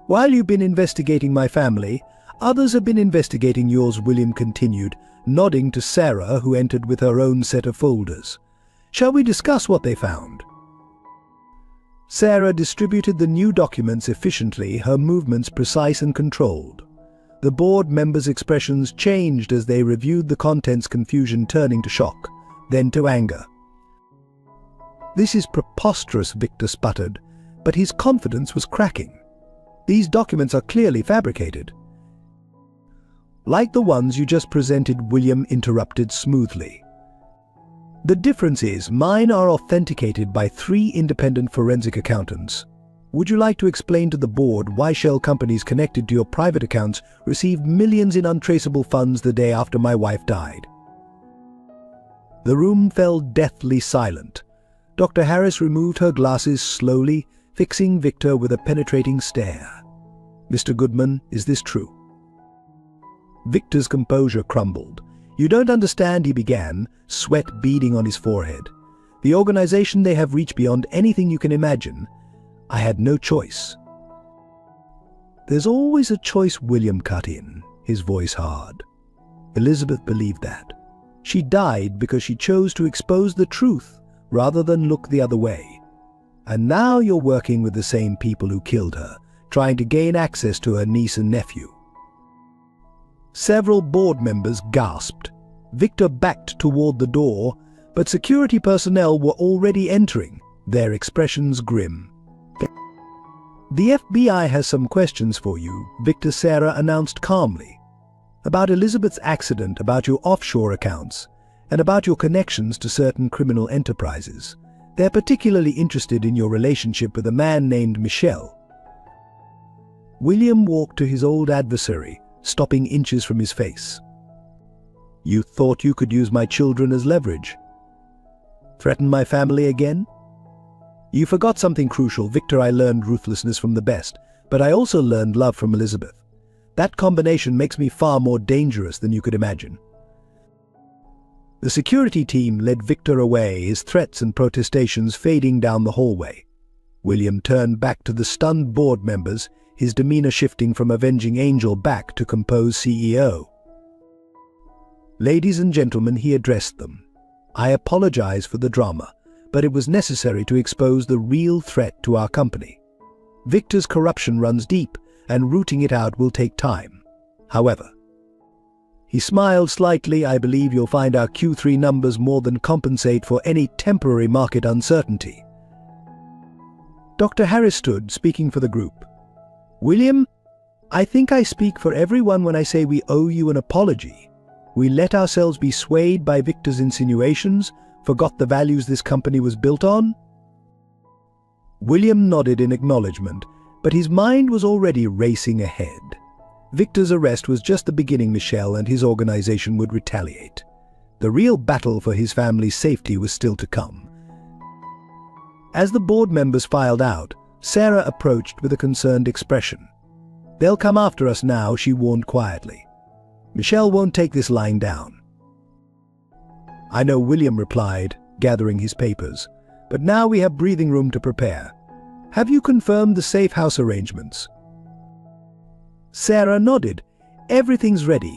[SPEAKER 1] "While you've been investigating my family, others have been investigating yours," William continued, nodding to Sarah, who entered with her own set of folders. "Shall we discuss what they found?" Sarah distributed the new documents efficiently, her movements precise and controlled. The board members' expressions changed as they reviewed the contents, confusion turning to shock, then to anger. "This is preposterous," Victor sputtered, but his confidence was cracking. "These documents are clearly fabricated." "Like the ones you just presented," William interrupted smoothly. "The difference is, mine are authenticated by 3 independent forensic accountants. Would you like to explain to the board why shell companies connected to your private accounts received millions in untraceable funds the day after my wife died?" The room fell deathly silent. Dr. Harris removed her glasses slowly, fixing Victor with a penetrating stare. "Mr. Goodman, is this true?" Victor's composure crumbled. "You don't understand," he began, sweat beading on his forehead. "The organization they have reached beyond anything you can imagine. I had no choice." "There's always a choice," William cut in, his voice hard. "Elizabeth believed that. She died because she chose to expose the truth rather than look the other way. And now you're working with the same people who killed her, trying to gain access to her niece and nephew." Several board members gasped. Victor backed toward the door, but security personnel were already entering, their expressions grim. "The FBI has some questions for you," Victor Sarah announced calmly. "About Elizabeth's accident, about your offshore accounts, and about your connections to certain criminal enterprises. They're particularly interested in your relationship with a man named Michel." William walked to his old adversary, stopping inches from his face. "You thought you could use my children as leverage? Threaten my family again?" "You forgot something crucial, Victor. I learned ruthlessness from the best, but I also learned love from Elizabeth. That combination makes me far more dangerous than you could imagine." The security team led Victor away, his threats and protestations fading down the hallway. William turned back to the stunned board members, his demeanor shifting from avenging angel back to composed CEO. "Ladies and gentlemen," he addressed them, "I apologize for the drama, but it was necessary to expose the real threat to our company. Victor's corruption runs deep, and rooting it out will take time. However," he smiled slightly, "I believe you'll find our Q3 numbers more than compensate for any temporary market uncertainty." Dr. Harris stood, speaking for the group. "William, I think I speak for everyone when I say we owe you an apology. We let ourselves be swayed by Victor's insinuations, forgot the values this company was built on." William nodded in acknowledgement, but his mind was already racing ahead. Victor's arrest was just the beginning, Michelle and his organization would retaliate. The real battle for his family's safety was still to come. As the board members filed out, Sarah approached with a concerned expression. "They'll come after us now," she warned quietly. "Michelle won't take this lying down." "I know," William replied, gathering his papers, "but now we have breathing room to prepare. Have you confirmed the safe house arrangements?" Sarah nodded. "Everything's ready."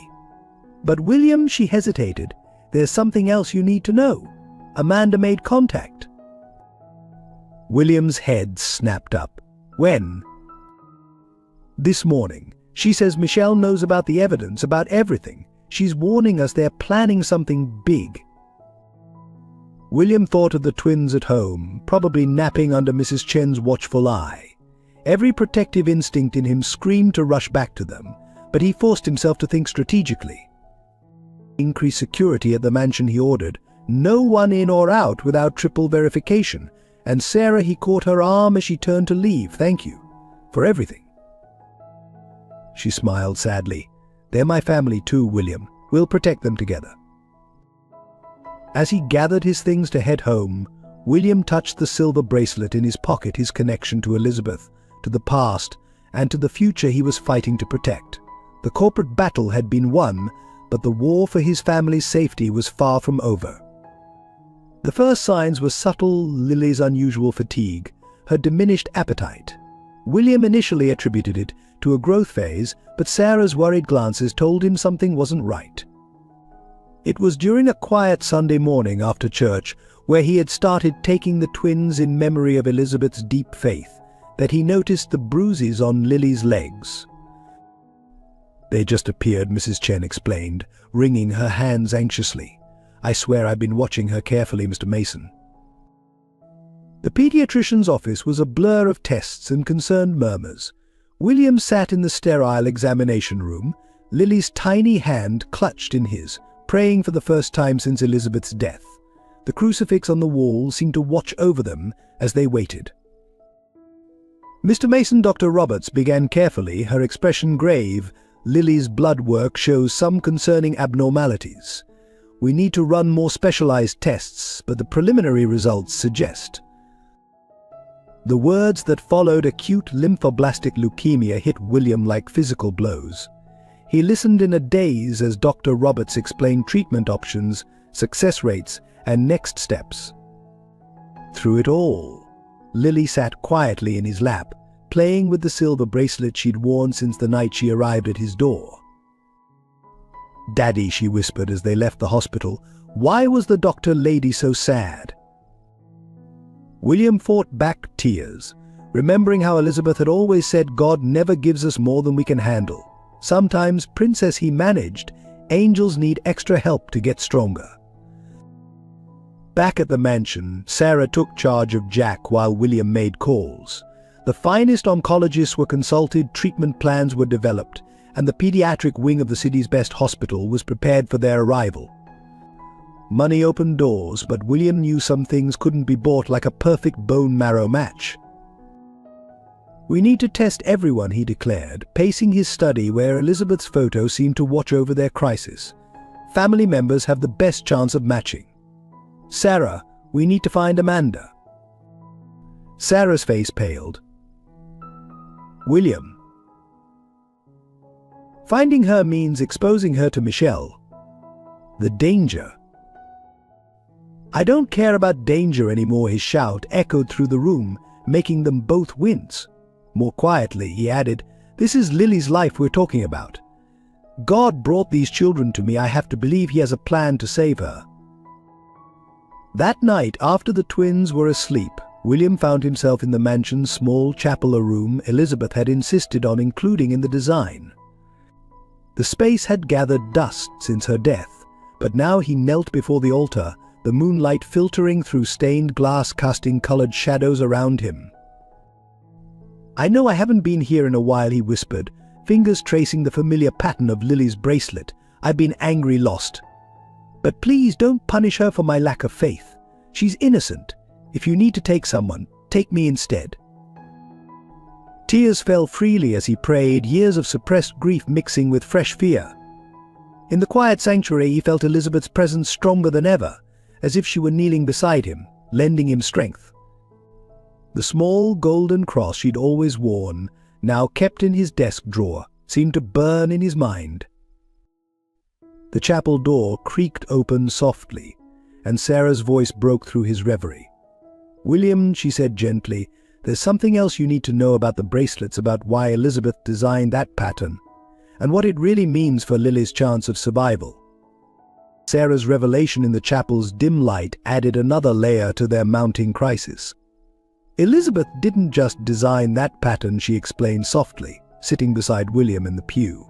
[SPEAKER 1] "But William," she hesitated, "there's something else you need to know. Amanda made contact." William's head snapped up. "When?" "This morning. She says Michelle knows about the evidence, about everything. She's warning us they're planning something big." William thought of the twins at home, probably napping under Mrs. Chen's watchful eye. Every protective instinct in him screamed to rush back to them, but he forced himself to think strategically. Increased security at the mansion, he ordered. No one in or out without triple verification. And Sarah, he caught her arm as she turned to leave. "Thank you for everything." She smiled sadly. "They're my family too, William. We'll protect them together." As he gathered his things to head home, William touched the silver bracelet in his pocket, his connection to Elizabeth, to the past, and to the future he was fighting to protect. The corporate battle had been won, but the war for his family's safety was far from over. The first signs were subtle: Lily's unusual fatigue, her diminished appetite. William initially attributed it to a growth phase, but Sarah's worried glances told him something wasn't right. It was during a quiet Sunday morning after church, where he had started taking the twins in memory of Elizabeth's deep faith, that he noticed the bruises on Lily's legs. "They just appeared," Mrs. Chen explained, wringing her hands anxiously. "I swear I've been watching her carefully, Mr. Mason." The pediatrician's office was a blur of tests and concerned murmurs. William sat in the sterile examination room, Lily's tiny hand clutched in his, praying for the first time since Elizabeth's death. The crucifix on the wall seemed to watch over them as they waited. "Mr. Mason," Dr. Roberts began carefully, her expression grave. "Lily's blood work shows some concerning abnormalities. We need to run more specialized tests, but the preliminary results suggest." The words that followed, "acute lymphoblastic leukemia," hit William like physical blows. He listened in a daze as Dr. Roberts explained treatment options, success rates, and next steps. Through it all, Lily sat quietly in his lap, playing with the silver bracelet she'd worn since the night she arrived at his door. "Daddy," she whispered as they left the hospital, "why was the doctor lady so sad?" William fought back tears, remembering how Elizabeth had always said God never gives us more than we can handle. Sometimes, princess, he managed, angels need extra help to get stronger. Back at the mansion, Sarah took charge of Jack while William made calls. The finest oncologists were consulted, treatment plans were developed, and the pediatric wing of the city's best hospital was prepared for their arrival. Money opened doors, but William knew some things couldn't be bought like a perfect bone marrow match. "We need to test everyone," he declared, pacing his study where Elizabeth's photo seemed to watch over their crisis. "Family members have the best chance of matching. Sarah, we need to find Amanda." Sarah's face paled. "William, finding her means exposing her to Michelle. The danger." "I don't care about danger anymore," his shout echoed through the room, making them both wince. More quietly, he added, "This is Lily's life we're talking about. God brought these children to me. I have to believe he has a plan to save her." That night, after the twins were asleep, William found himself in the mansion's small chapel, a room Elizabeth had insisted on including in the design. The space had gathered dust since her death, but now he knelt before the altar, the moonlight filtering through stained glass, casting colored shadows around him. "I know I haven't been here in a while," he whispered, fingers tracing the familiar pattern of Lily's bracelet. "I've been angry, lost. But please don't punish her for my lack of faith. She's innocent. If you need to take someone, take me instead." Tears fell freely as he prayed, years of suppressed grief mixing with fresh fear. In the quiet sanctuary he felt Elizabeth's presence stronger than ever, as if she were kneeling beside him, lending him strength. The small golden cross she'd always worn, now kept in his desk drawer, seemed to burn in his mind. The chapel door creaked open softly, and Sarah's voice broke through his reverie. "William," she said gently, "there's something else you need to know about the bracelets, about why Elizabeth designed that pattern, and what it really means for Lily's chance of survival." Sarah's revelation in the chapel's dim light added another layer to their mounting crisis. "Elizabeth didn't just design that pattern," she explained softly, sitting beside William in the pew.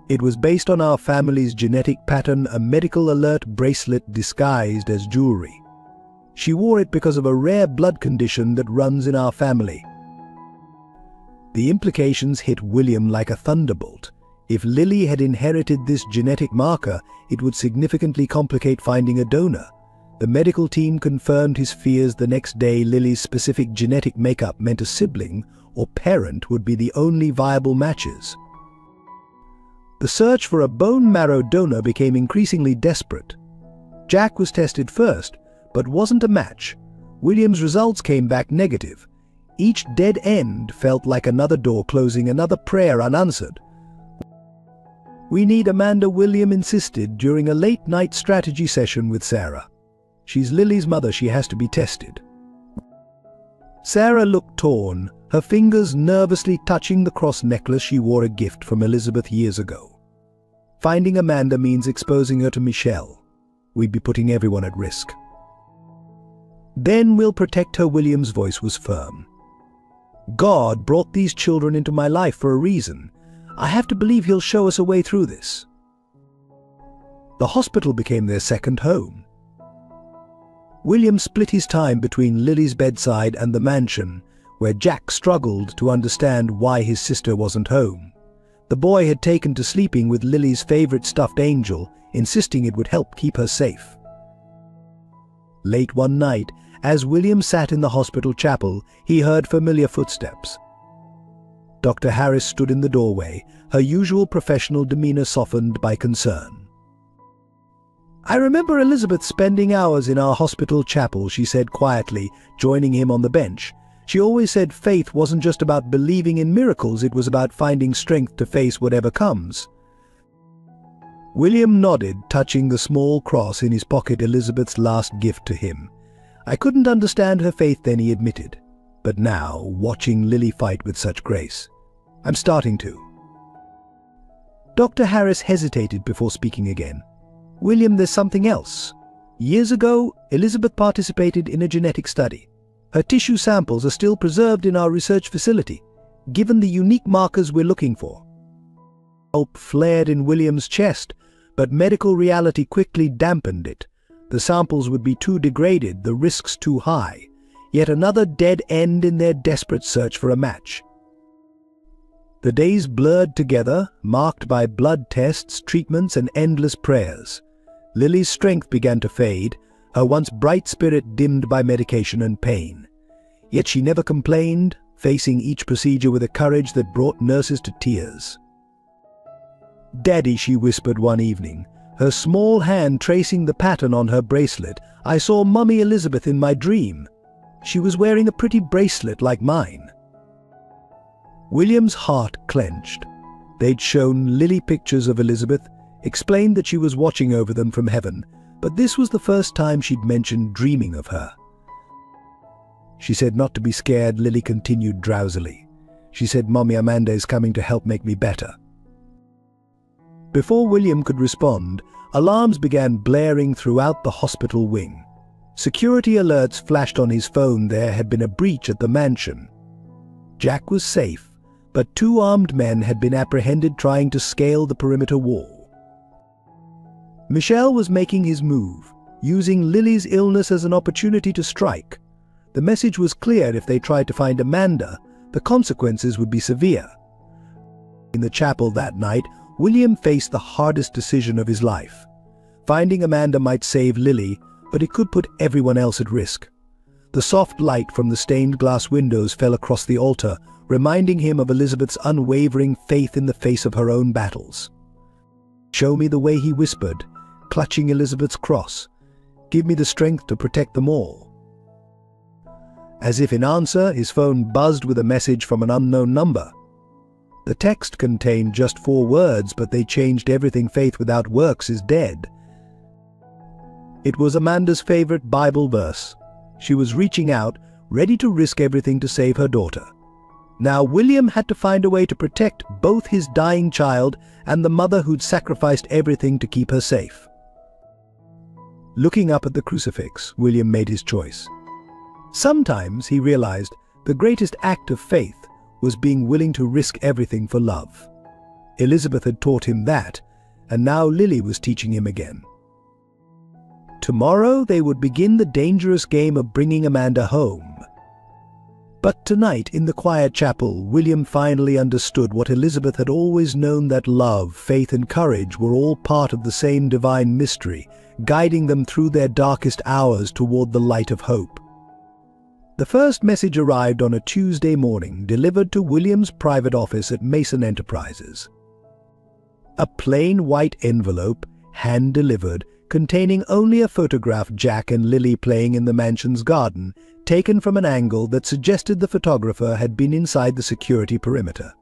[SPEAKER 1] "It was based on our family's genetic pattern, a medical alert bracelet disguised as jewelry. She wore it because of a rare blood condition that runs in our family." The implications hit William like a thunderbolt. If Lily had inherited this genetic marker, it would significantly complicate finding a donor. The medical team confirmed his fears the next day. Lily's specific genetic makeup meant a sibling or parent would be the only viable matches. The search for a bone marrow donor became increasingly desperate. Jack was tested first, but wasn't a match. William's results came back negative. Each dead end felt like another door closing, another prayer unanswered. "We need Amanda," William insisted during a late-night strategy session with Sarah. "She's Lily's mother, she has to be tested." Sarah looked torn, her fingers nervously touching the cross necklace she wore, a gift from Elizabeth years ago. "Finding Amanda means exposing her to Michelle. We'd be putting everyone at risk." "Then we'll protect her," William's voice was firm. "God brought these children into my life for a reason. I have to believe he'll show us a way through this." The hospital became their second home. William split his time between Lily's bedside and the mansion, where Jack struggled to understand why his sister wasn't home. The boy had taken to sleeping with Lily's favorite stuffed angel, insisting it would help keep her safe. Late one night, as William sat in the hospital chapel, he heard familiar footsteps. Dr. Harris stood in the doorway, her usual professional demeanor softened by concern. "I remember Elizabeth spending hours in our hospital chapel," she said quietly, joining him on the bench. "She always said faith wasn't just about believing in miracles, it was about finding strength to face whatever comes." William nodded, touching the small cross in his pocket, Elizabeth's last gift to him. "I couldn't understand her faith then," he admitted. "But now, watching Lily fight with such grace, I'm starting to." Dr. Harris hesitated before speaking again. "William, there's something else. Years ago, Elizabeth participated in a genetic study. Her tissue samples are still preserved in our research facility, given the unique markers we're looking for." Hope flared in William's chest, but medical reality quickly dampened it. The samples would be too degraded, the risks too high. Yet another dead end in their desperate search for a match. The days blurred together, marked by blood tests, treatments, and endless prayers. Lily's strength began to fade, her once bright spirit dimmed by medication and pain. Yet she never complained, facing each procedure with a courage that brought nurses to tears. "Daddy," she whispered one evening, her small hand tracing the pattern on her bracelet, "I saw Mummy Elizabeth in my dream. She was wearing a pretty bracelet like mine." William's heart clenched. They'd shown Lily pictures of Elizabeth, explained that she was watching over them from heaven, but this was the first time she'd mentioned dreaming of her. "She said not to be scared," Lily continued drowsily. "She said Mommy Amanda is coming to help make me better." Before William could respond, alarms began blaring throughout the hospital wing. Security alerts flashed on his phone. There had been a breach at the mansion. Jack was safe, but 2 armed men had been apprehended trying to scale the perimeter wall. Michelle was making his move, using Lily's illness as an opportunity to strike. The message was clear: if they tried to find Amanda, the consequences would be severe. In the chapel that night, William faced the hardest decision of his life. Finding Amanda might save Lily, but it could put everyone else at risk. The soft light from the stained glass windows fell across the altar, reminding him of Elizabeth's unwavering faith in the face of her own battles. "Show me the way," he whispered, clutching Elizabeth's cross. "Give me the strength to protect them all." As if in answer, his phone buzzed with a message from an unknown number. The text contained just 4 words, but they changed everything. "Faith without works is dead." It was Amanda's favorite Bible verse. She was reaching out, ready to risk everything to save her daughter. Now William had to find a way to protect both his dying child and the mother who'd sacrificed everything to keep her safe. Looking up at the crucifix, William made his choice. Sometimes, he realized, the greatest act of faith was being willing to risk everything for love. Elizabeth had taught him that, and now Lily was teaching him again. Tomorrow they would begin the dangerous game of bringing Amanda home. But tonight, in the quiet chapel, William finally understood what Elizabeth had always known, that love, faith and courage were all part of the same divine mystery, guiding them through their darkest hours toward the light of hope. The first message arrived on a Tuesday morning, delivered to William's private office at Mason Enterprises. A plain white envelope, hand-delivered, containing only a photograph Jack and Lily playing in the mansion's garden, taken from an angle that suggested the photographer had been inside the security perimeter.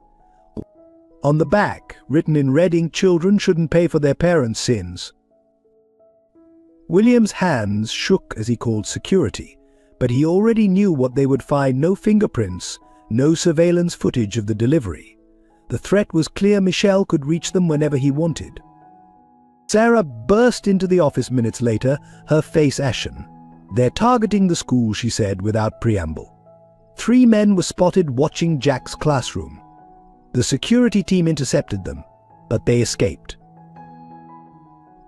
[SPEAKER 1] On the back, written in red ink, "Children shouldn't pay for their parents' sins." William's hands shook as he called security, but he already knew what they would find: no fingerprints, no surveillance footage of the delivery. The threat was clear. Michelle could reach them whenever he wanted. Sarah burst into the office minutes later, her face ashen. "They're targeting the school," she said without preamble. 3 men were spotted watching Jack's classroom. The security team intercepted them, but they escaped.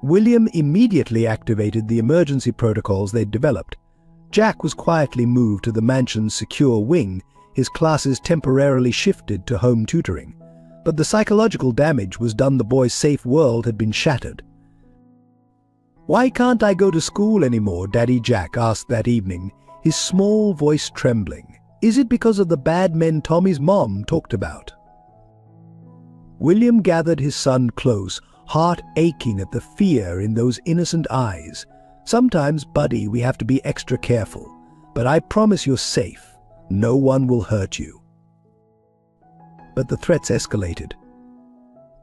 [SPEAKER 1] William immediately activated the emergency protocols they'd developed. Jack was quietly moved to the mansion's secure wing, his classes temporarily shifted to home tutoring. But the psychological damage was done. The boy's safe world had been shattered. "Why can't I go to school anymore?" Daddy Jack asked that evening, his small voice trembling. "Is it because of the bad men Tommy's mom talked about?" William gathered his son close, heart aching at the fear in those innocent eyes. "Sometimes, buddy, we have to be extra careful, but I promise you're safe. No one will hurt you." But the threats escalated.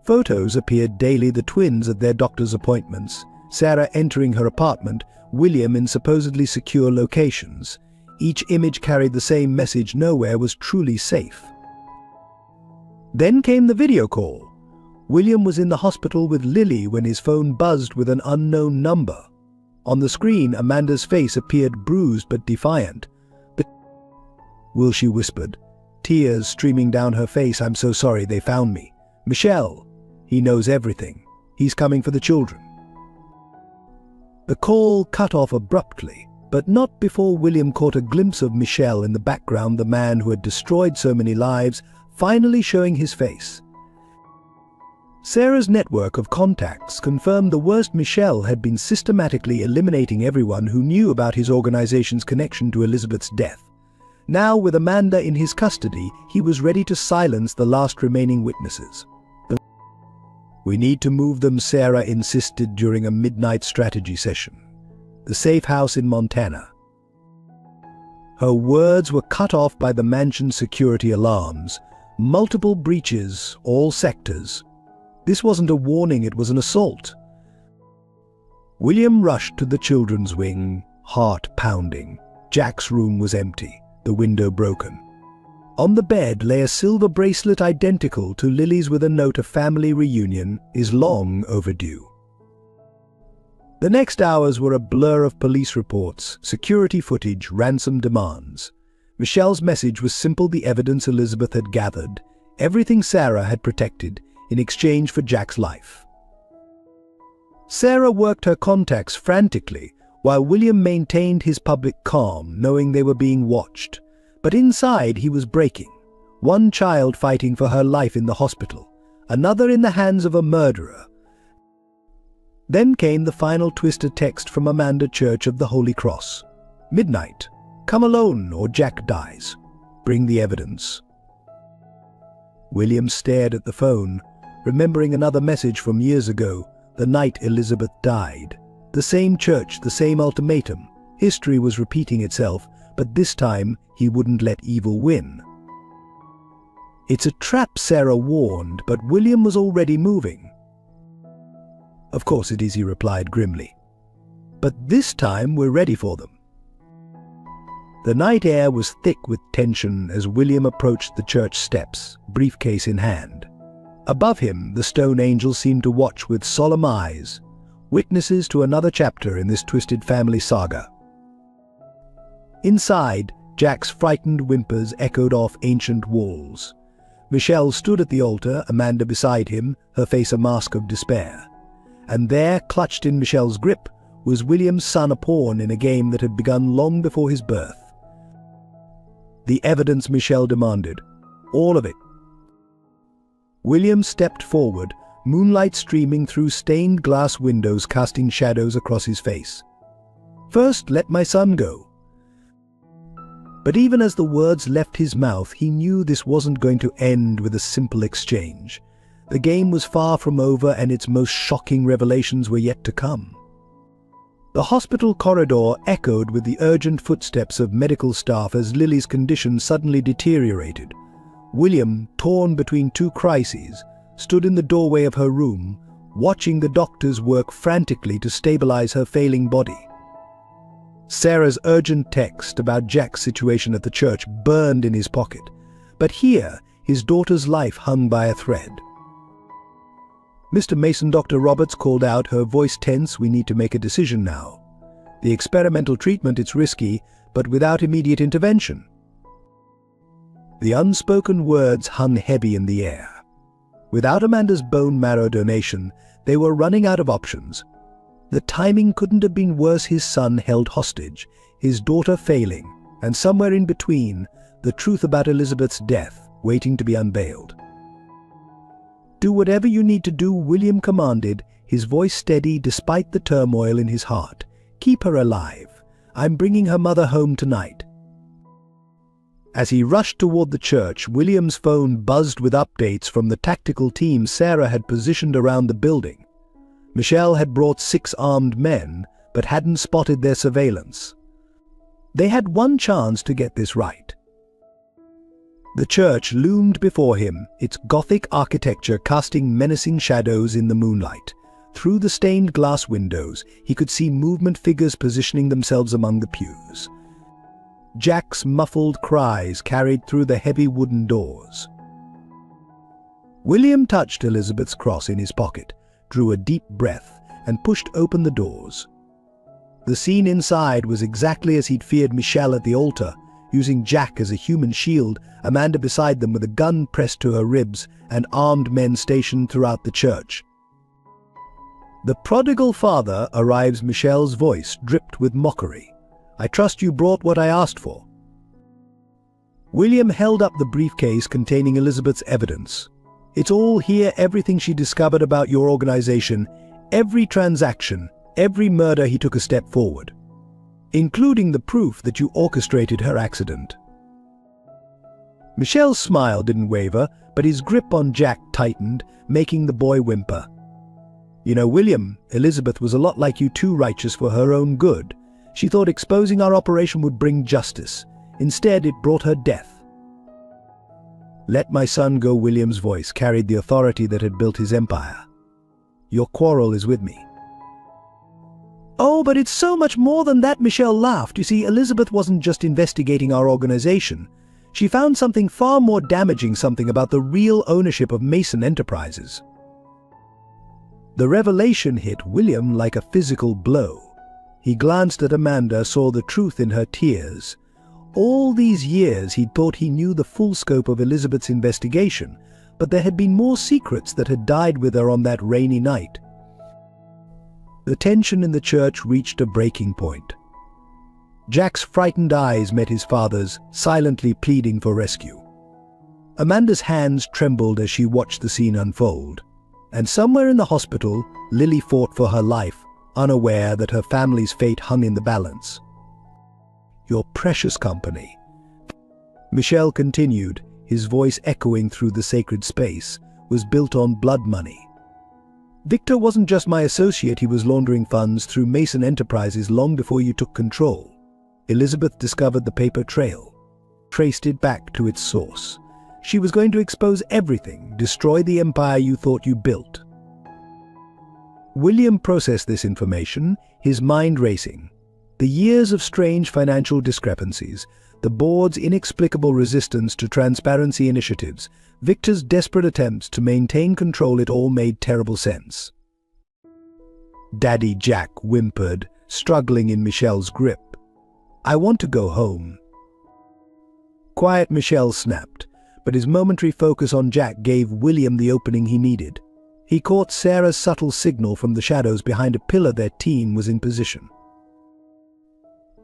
[SPEAKER 1] Photos appeared daily: the twins at their doctor's appointments, Sarah entering her apartment, William in supposedly secure locations. Each image carried the same message: nowhere was truly safe. Then came the video call. William was in the hospital with Lily when his phone buzzed with an unknown number. On the screen, Amanda's face appeared bruised but defiant. "But Will," she whispered, tears streaming down her face. "I'm so sorry. They found me. Michelle, he knows everything. He's coming for the children." The call cut off abruptly, but not before William caught a glimpse of Michelle in the background, the man who had destroyed so many lives, finally showing his face. Sarah's network of contacts confirmed the worst. Michelle had been systematically eliminating everyone who knew about his organization's connection to Elizabeth's death. Now, with Amanda in his custody, he was ready to silence the last remaining witnesses. "We need to move them," Sarah insisted during a midnight strategy session. "The safe house in Montana." Her words were cut off by the mansion's security alarms. Multiple breaches, all sectors. This wasn't a warning, it was an assault. William rushed to the children's wing, heart pounding. Jack's room was empty, the window broken. On the bed lay a silver bracelet identical to Lily's with a note: "A family reunion is long overdue." The next hours were a blur of police reports, security footage, ransom demands. Michelle's message was simple: the evidence Elizabeth had gathered, everything Sarah had protected, in exchange for Jack's life. Sarah worked her contacts frantically, while William maintained his public calm, knowing they were being watched. But inside he was breaking. One child fighting for her life in the hospital, another in the hands of a murderer. Then came the final twisted text from Amanda, Church of the Holy Cross. Midnight. Come alone or Jack dies. Bring the evidence." William stared at the phone, remembering another message from years ago, the night Elizabeth died. The same church, the same ultimatum. History was repeating itself, but this time he wouldn't let evil win. "It's a trap," Sarah warned, but William was already moving. "Of course it is," he replied grimly. "But this time we're ready for them." The night air was thick with tension as William approached the church steps, briefcase in hand. Above him, the stone angels seemed to watch with solemn eyes, witnesses to another chapter in this twisted family saga. Inside, Jack's frightened whimpers echoed off ancient walls. Michelle stood at the altar, Amanda beside him, her face a mask of despair. And there, clutched in Michelle's grip, was William's son, a pawn in a game that had begun long before his birth. "The evidence," Michelle demanded. "All of it." William stepped forward, moonlight streaming through stained glass windows, casting shadows across his face. "First, let my son go." But even as the words left his mouth, he knew this wasn't going to end with a simple exchange. The game was far from over, and its most shocking revelations were yet to come. The hospital corridor echoed with the urgent footsteps of medical staff as Lily's condition suddenly deteriorated. William, torn between two crises, stood in the doorway of her room, watching the doctors work frantically to stabilize her failing body. Sarah's urgent text about Jack's situation at the church burned in his pocket, but here his daughter's life hung by a thread. "Mr. Mason," Dr. Roberts called out, her voice tense. "We need to make a decision now. The experimental treatment, it's risky, but without immediate intervention." The unspoken words hung heavy in the air. Without Amanda's bone marrow donation, they were running out of options. The timing couldn't have been worse. His son held hostage, his daughter failing, and somewhere in between, the truth about Elizabeth's death waiting to be unveiled. "Do whatever you need to do," William commanded, his voice steady despite the turmoil in his heart. "Keep her alive. I'm bringing her mother home tonight." As he rushed toward the church, William's phone buzzed with updates from the tactical team Sarah had positioned around the building. Michelle had brought 6 armed men, but hadn't spotted their surveillance. They had one chance to get this right. The church loomed before him, its Gothic architecture casting menacing shadows in the moonlight. Through the stained glass windows, he could see movement figures positioning themselves among the pews. Jack's muffled cries carried through the heavy wooden doors. William touched Elizabeth's cross in his pocket, drew a deep breath, and pushed open the doors. The scene inside was exactly as he'd feared. Michelle at the altar, using Jack as a human shield, Amanda beside them with a gun pressed to her ribs, and armed men stationed throughout the church. "The prodigal father arrives," Michelle's voice dripped with mockery. "I trust you brought what I asked for." William held up the briefcase containing Elizabeth's evidence. "It's all here, everything she discovered about your organization, every transaction, every murder." He took a step forward, "including the proof that you orchestrated her accident." Michelle's smile didn't waver, but his grip on Jack tightened, making the boy whimper. "You know, William, Elizabeth was a lot like you, too righteous for her own good. She thought exposing our operation would bring justice. Instead, it brought her death." "Let my son go," William's voice carried the authority that had built his empire. "Your quarrel is with me." "Oh, but it's so much more than that," Michelle laughed. "You see, Elizabeth wasn't just investigating our organization. She found something far more damaging, something about the real ownership of Mason Enterprises." The revelation hit William like a physical blow. He glanced at Amanda, saw the truth in her tears. All these years he'd thought he knew the full scope of Elizabeth's investigation, but there had been more secrets that had died with her on that rainy night. The tension in the church reached a breaking point. Jack's frightened eyes met his father's, silently pleading for rescue. Amanda's hands trembled as she watched the scene unfold. And somewhere in the hospital, Lily fought for her life, unaware that her family's fate hung in the balance. Your precious company." Michel continued, his voice echoing through the sacred space, "was built on blood money. Victor wasn't just my associate, he was laundering funds through Mason Enterprises long before you took control." Elizabeth discovered the paper trail, traced it back to its source. She was going to expose everything, destroy the empire you thought you built. William processed this information, his mind racing. The years of strange financial discrepancies, the board's inexplicable resistance to transparency initiatives, Victor's desperate attempts to maintain control, it all made terrible sense. Daddy Jack whimpered, struggling in Michel's grip. "I want to go home." Quiet Michel snapped, but his momentary focus on Jack gave William the opening he needed. He caught Sarah's subtle signal from the shadows behind a pillar their team was in position.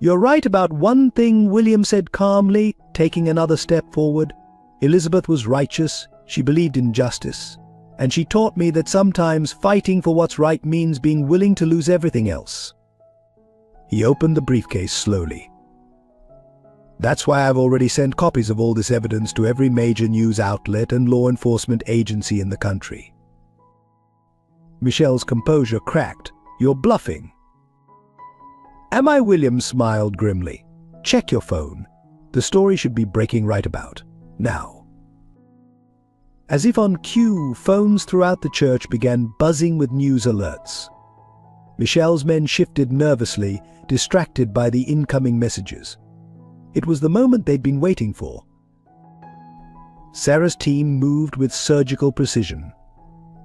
[SPEAKER 1] "You're right about one thing," William said calmly, taking another step forward. "Elizabeth was righteous, she believed in justice, and she taught me that sometimes fighting for what's right means being willing to lose everything else." He opened the briefcase slowly. "That's why I've already sent copies of all this evidence to every major news outlet and law enforcement agency in the country." Michel's composure cracked. "You're bluffing." "Am I?" William smiled grimly. "Check your phone. The story should be breaking right about now." As if on cue, phones throughout the church began buzzing with news alerts. Michel's men shifted nervously, distracted by the incoming messages. It was the moment they'd been waiting for. Sarah's team moved with surgical precision.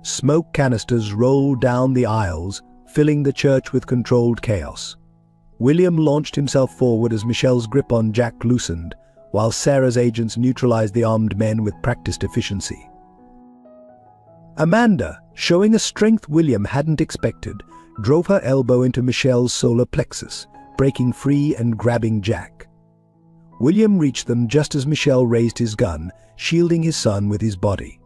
[SPEAKER 1] Smoke canisters rolled down the aisles, filling the church with controlled chaos. William launched himself forward as Michel's grip on Jack loosened, while Sarah's agents neutralized the armed men with practiced efficiency. Amanda, showing a strength William hadn't expected, drove her elbow into Michel's solar plexus, breaking free and grabbing Jack. William reached them just as Michel raised his gun, shielding his son with his body.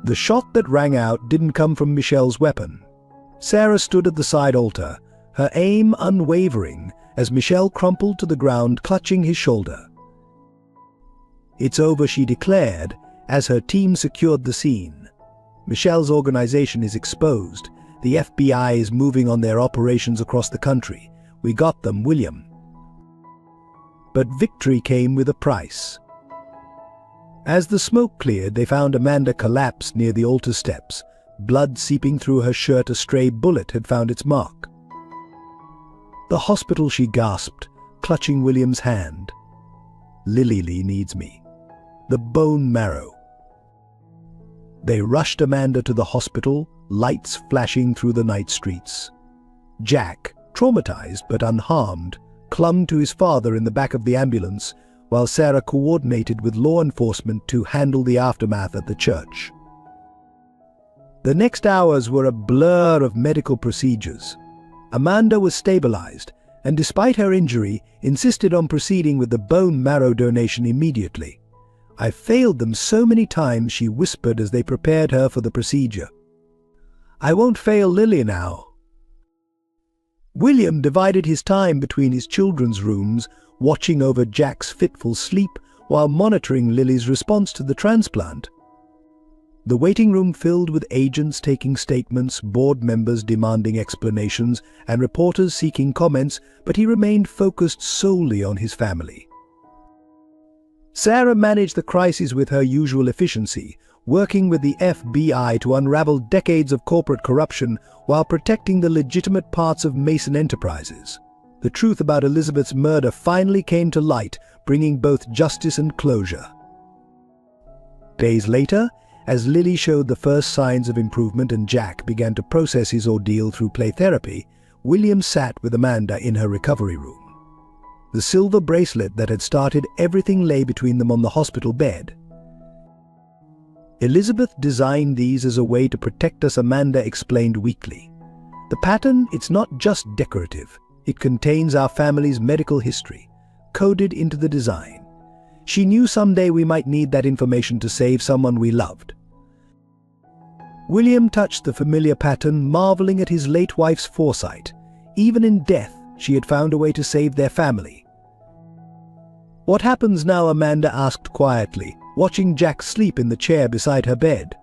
[SPEAKER 1] The shot that rang out didn't come from Michel's weapon. Sarah stood at the side altar, her aim unwavering, as Michel crumpled to the ground, clutching his shoulder. "It's over," she declared, as her team secured the scene. "Michel's organization is exposed. The FBI is moving on their operations across the country. We got them, William." But victory came with a price. As the smoke cleared, they found Amanda collapsed near the altar steps, blood seeping through her shirt. A stray bullet had found its mark. "The hospital," she gasped, clutching William's hand. "Lily Lee needs me. The bone marrow." They rushed Amanda to the hospital, lights flashing through the night streets. Jack, traumatized but unharmed, clung to his father in the back of the ambulance, while Sarah coordinated with law enforcement to handle the aftermath at the church. The next hours were a blur of medical procedures. Amanda was stabilized, and despite her injury, insisted on proceeding with the bone marrow donation immediately. "I failed them so many times," she whispered as they prepared her for the procedure. "I won't fail Lily now." William divided his time between his children's rooms, watching over Jack's fitful sleep while monitoring Lily's response to the transplant. The waiting room filled with agents taking statements, board members demanding explanations, and reporters seeking comments, but he remained focused solely on his family. Sarah managed the crisis with her usual efficiency, working with the FBI to unravel decades of corporate corruption while protecting the legitimate parts of Mason Enterprises. The truth about Elizabeth's murder finally came to light, bringing both justice and closure. Days later, as Lily showed the first signs of improvement and Jack began to process his ordeal through play therapy, William sat with Amanda in her recovery room. The silver bracelet that had started everything lay between them on the hospital bed. "Elizabeth designed these as a way to protect us," Amanda explained weakly. "The pattern, it's not just decorative. It contains our family's medical history, coded into the design. She knew someday we might need that information to save someone we loved." William touched the familiar pattern, marveling at his late wife's foresight. Even in death, She had found a way to save their family. "What happens now?" Amanda asked quietly, watching Jack sleep in the chair beside her bed.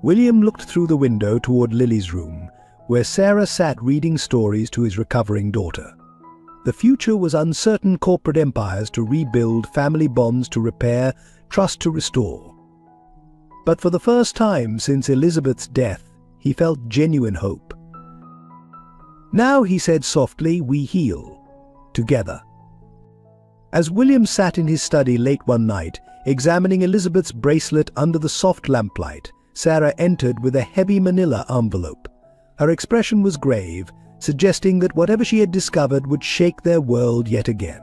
[SPEAKER 1] William looked through the window toward Lily's room, where Sarah sat reading stories to his recovering daughter. The future was uncertain: corporate empires to rebuild, family bonds to repair, trust to restore. But for the first time since Elizabeth's death, he felt genuine hope. "Now," he said softly, "we heal. Together." As William sat in his study late one night, examining Elizabeth's bracelet under the soft lamplight, Sarah entered with a heavy manila envelope. Her expression was grave, suggesting that whatever she had discovered would shake their world yet again.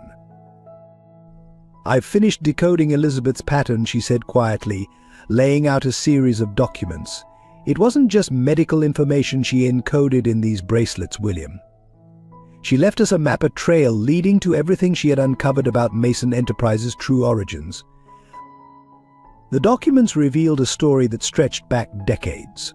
[SPEAKER 1] "I've finished decoding Elizabeth's pattern," she said quietly, laying out a series of documents. "It wasn't just medical information she encoded in these bracelets, William. She left us a map, a trail leading to everything she had uncovered about Mason Enterprises' true origins." The documents revealed a story that stretched back decades.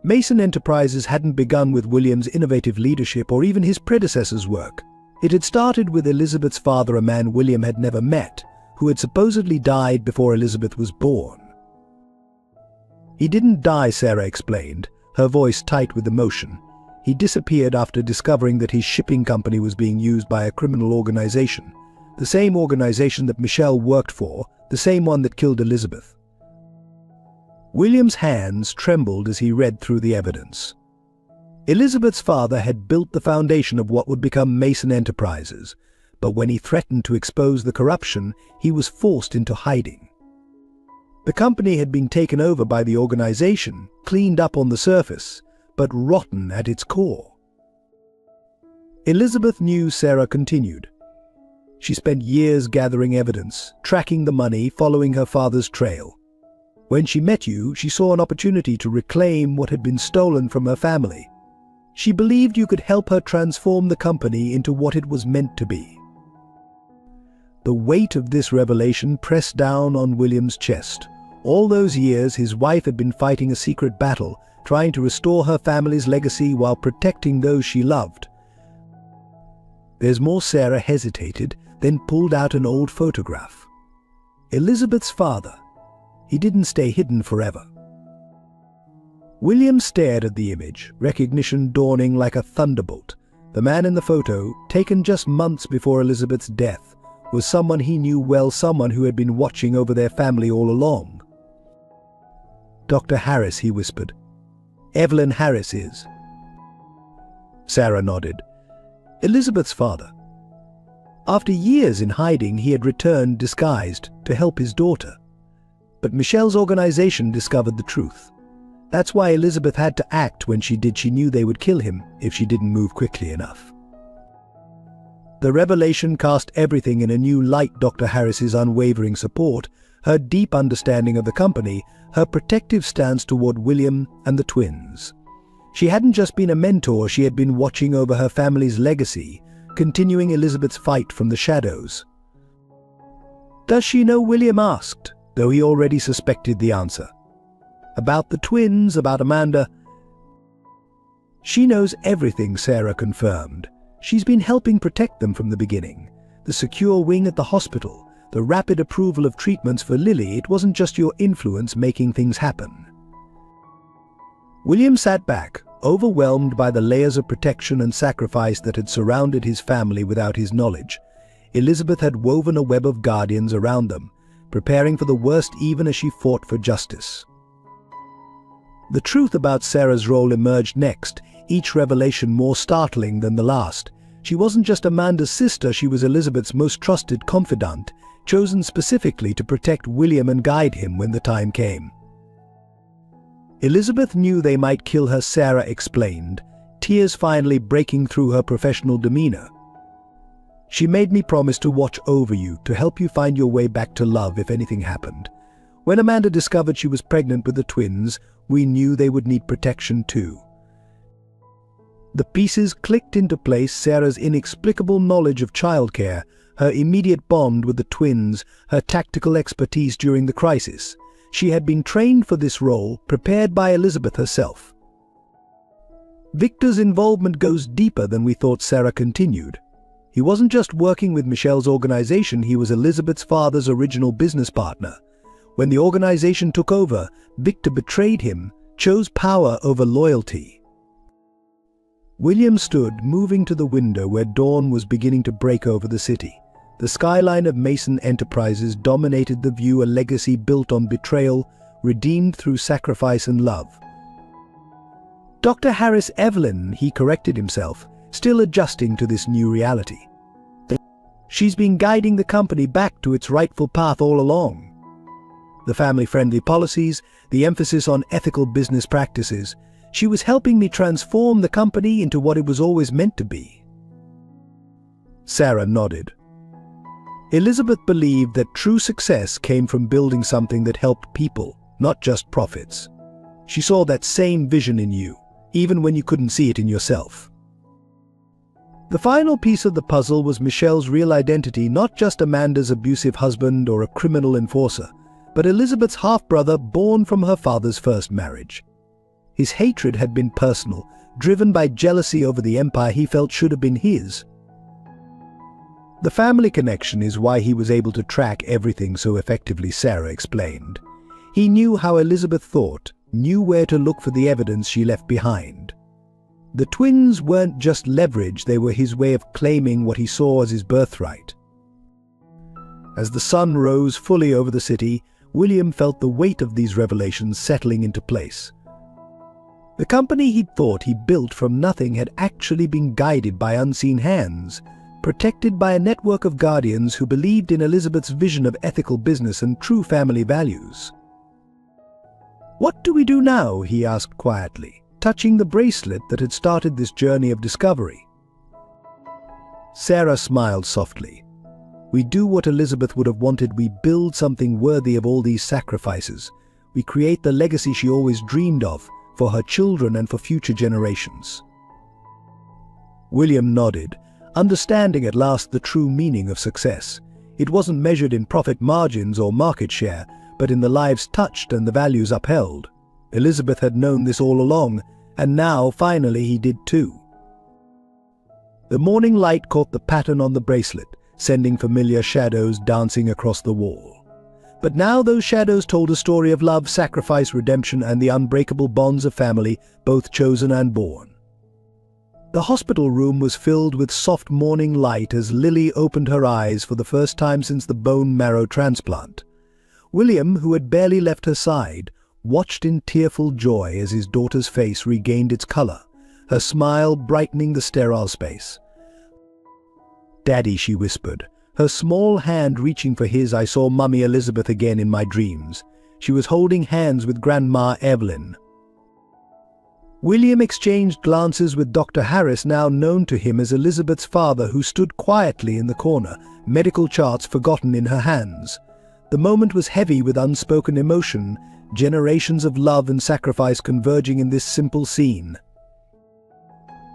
[SPEAKER 1] Mason Enterprises hadn't begun with William's innovative leadership or even his predecessor's work. It had started with Elizabeth's father, a man William had never met, who had supposedly died before Elizabeth was born. "He didn't die," Sarah explained, her voice tight with emotion. "He disappeared after discovering that his shipping company was being used by a criminal organization, the same organization that Michelle worked for, the same one that killed Elizabeth." William's hands trembled as he read through the evidence. Elizabeth's father had built the foundation of what would become Mason Enterprises, but when he threatened to expose the corruption, he was forced into hiding. The company had been taken over by the organization, cleaned up on the surface, but rotten at its core. Elizabeth knew, Sarah continued. She spent years gathering evidence, tracking the money, following her father's trail. When she met you, she saw an opportunity to reclaim what had been stolen from her family. She believed you could help her transform the company into what it was meant to be. The weight of this revelation pressed down on William's chest. All those years, his wife had been fighting a secret battle, trying to restore her family's legacy while protecting those she loved. "There's more." Sarah hesitated, then pulled out an old photograph. Elizabeth's father. He didn't stay hidden forever. William stared at the image, recognition dawning like a thunderbolt. The man in the photo, taken just months before Elizabeth's death, was someone he knew well, someone who had been watching over their family all along. "Dr. Harris," he whispered. "Evelyn Harris is." Sarah nodded. "Elizabeth's father. After years in hiding, he had returned disguised to help his daughter. But Michelle's organization discovered the truth. That's why Elizabeth had to act when she did. She knew they would kill him if she didn't move quickly enough." The revelation cast everything in a new light: Dr. Harris's unwavering support, her deep understanding of the company, her protective stance toward William and the twins. She hadn't just been a mentor, she had been watching over her family's legacy, continuing Elizabeth's fight from the shadows. "Does she know?" William asked, though he already suspected the answer. "About the twins, about Amanda?" "She knows everything," Sarah confirmed. "She's been helping protect them from the beginning. The secure wing at the hospital, the rapid approval of treatments for Lily. It wasn't just your influence making things happen." William sat back, overwhelmed by the layers of protection and sacrifice that had surrounded his family without his knowledge. Elizabeth had woven a web of guardians around them, preparing for the worst even as she fought for justice. The truth about Sarah's role emerged next, each revelation more startling than the last. She wasn't just Amanda's sister, she was Elizabeth's most trusted confidant, chosen specifically to protect William and guide him when the time came. Elizabeth knew they might kill her, Sarah explained, tears finally breaking through her professional demeanor. "She made me promise to watch over you, to help you find your way back to love if anything happened. When Amanda discovered she was pregnant with the twins, we knew they would need protection too." The pieces clicked into place: Sarah's inexplicable knowledge of childcare, her immediate bond with the twins, her tactical expertise during the crisis. She had been trained for this role, prepared by Elizabeth herself. Victor's involvement goes deeper than we thought, Sarah continued. He wasn't just working with Michelle's organization, he was Elizabeth's father's original business partner. When the organization took over, Victor betrayed him, chose power over loyalty. William stood, moving to the window where dawn was beginning to break over the city. The skyline of Mason Enterprises dominated the view, a legacy built on betrayal, redeemed through sacrifice and love. Dr. Harris Evelyn, he corrected himself, still adjusting to this new reality. She's been guiding the company back to its rightful path all along. The family-friendly policies, the emphasis on ethical business practices, she was helping me transform the company into what it was always meant to be. Sarah nodded. Elizabeth believed that true success came from building something that helped people, not just profits. She saw that same vision in you, even when you couldn't see it in yourself. The final piece of the puzzle was Michelle's real identity, not just Amanda's abusive husband or a criminal enforcer, but Elizabeth's half-brother born from her father's first marriage. His hatred had been personal, driven by jealousy over the empire he felt should have been his. The family connection is why he was able to track everything so effectively, Sarah explained. He knew how Elizabeth thought, knew where to look for the evidence she left behind. The twins weren't just leverage, they were his way of claiming what he saw as his birthright. As the sun rose fully over the city, William felt the weight of these revelations settling into place. The company he'd thought he built from nothing had actually been guided by unseen hands, protected by a network of guardians who believed in Elizabeth's vision of ethical business and true family values. "What do we do now?" he asked quietly, touching the bracelet that had started this journey of discovery. Sarah smiled softly. "We do what Elizabeth would have wanted. We build something worthy of all these sacrifices. We create the legacy she always dreamed of, for her children and for future generations." William nodded, understanding at last the true meaning of success. It wasn't measured in profit margins or market share, but in the lives touched and the values upheld. Elizabeth had known this all along, and now, finally, he did too. The morning light caught the pattern on the bracelet, sending familiar shadows dancing across the wall. But now those shadows told a story of love, sacrifice, redemption, and the unbreakable bonds of family, both chosen and born. The hospital room was filled with soft morning light as Lily opened her eyes for the first time since the bone marrow transplant. William, who had barely left her side, watched in tearful joy as his daughter's face regained its color, her smile brightening the sterile space. "Daddy," she whispered, her small hand reaching for his. "I saw Mummy Elizabeth again in my dreams. She was holding hands with Grandma Evelyn." William exchanged glances with Dr. Harris, now known to him as Elizabeth's father, who stood quietly in the corner, medical charts forgotten in her hands. The moment was heavy with unspoken emotion, generations of love and sacrifice converging in this simple scene.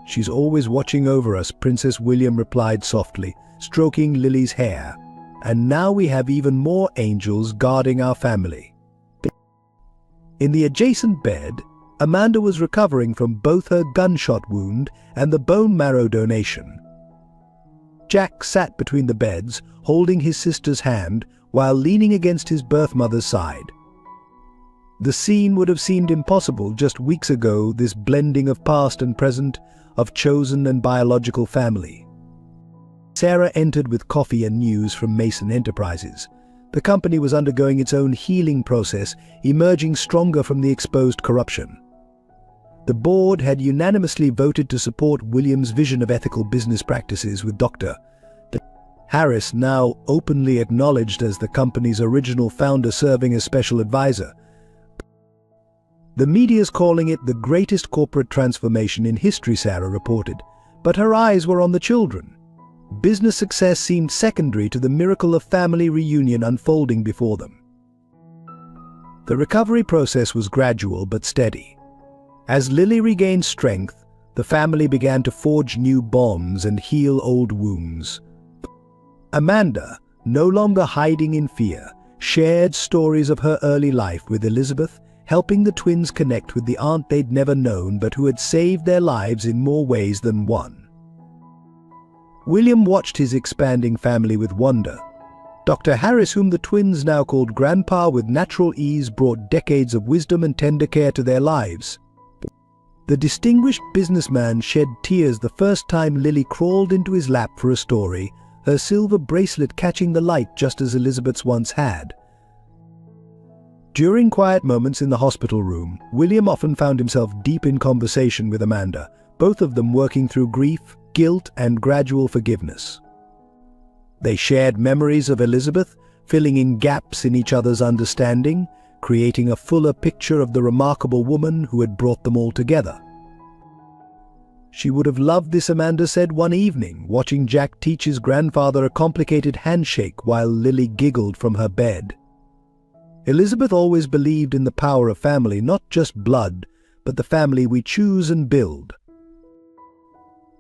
[SPEAKER 1] "She's always watching over us," Princess William replied softly, stroking Lily's hair. "And now we have even more angels guarding our family." In the adjacent bed, Amanda was recovering from both her gunshot wound and the bone marrow donation. Jack sat between the beds, holding his sister's hand while leaning against his birth mother's side. The scene would have seemed impossible just weeks ago, this blending of past and present, of chosen and biological family. Sarah entered with coffee and news from Mason Enterprises. The company was undergoing its own healing process, emerging stronger from the exposed corruption. The board had unanimously voted to support William's vision of ethical business practices, with Dr. Harris now openly acknowledged as the company's original founder, serving as special advisor. "The media's calling it the greatest corporate transformation in history," Sarah reported, but her eyes were on the children. Business success seemed secondary to the miracle of family reunion unfolding before them. The recovery process was gradual but steady. As Lily regained strength, the family began to forge new bonds and heal old wounds. Amanda, no longer hiding in fear, shared stories of her early life with Elizabeth, helping the twins connect with the aunt they'd never known but who had saved their lives in more ways than one. William watched his expanding family with wonder. Dr. Harris, whom the twins now called Grandpa with natural ease, brought decades of wisdom and tender care to their lives. The distinguished businessman shed tears the first time Lily crawled into his lap for a story, her silver bracelet catching the light just as Elizabeth's once had. During quiet moments in the hospital room, William often found himself deep in conversation with Amanda, both of them working through grief, guilt, and gradual forgiveness. They shared memories of Elizabeth, filling in gaps in each other's understanding, creating a fuller picture of the remarkable woman who had brought them all together. She would have loved this, Amanda said one evening, watching Jack teach his grandfather a complicated handshake while Lily giggled from her bed. Elizabeth always believed in the power of family, not just blood, but the family we choose and build.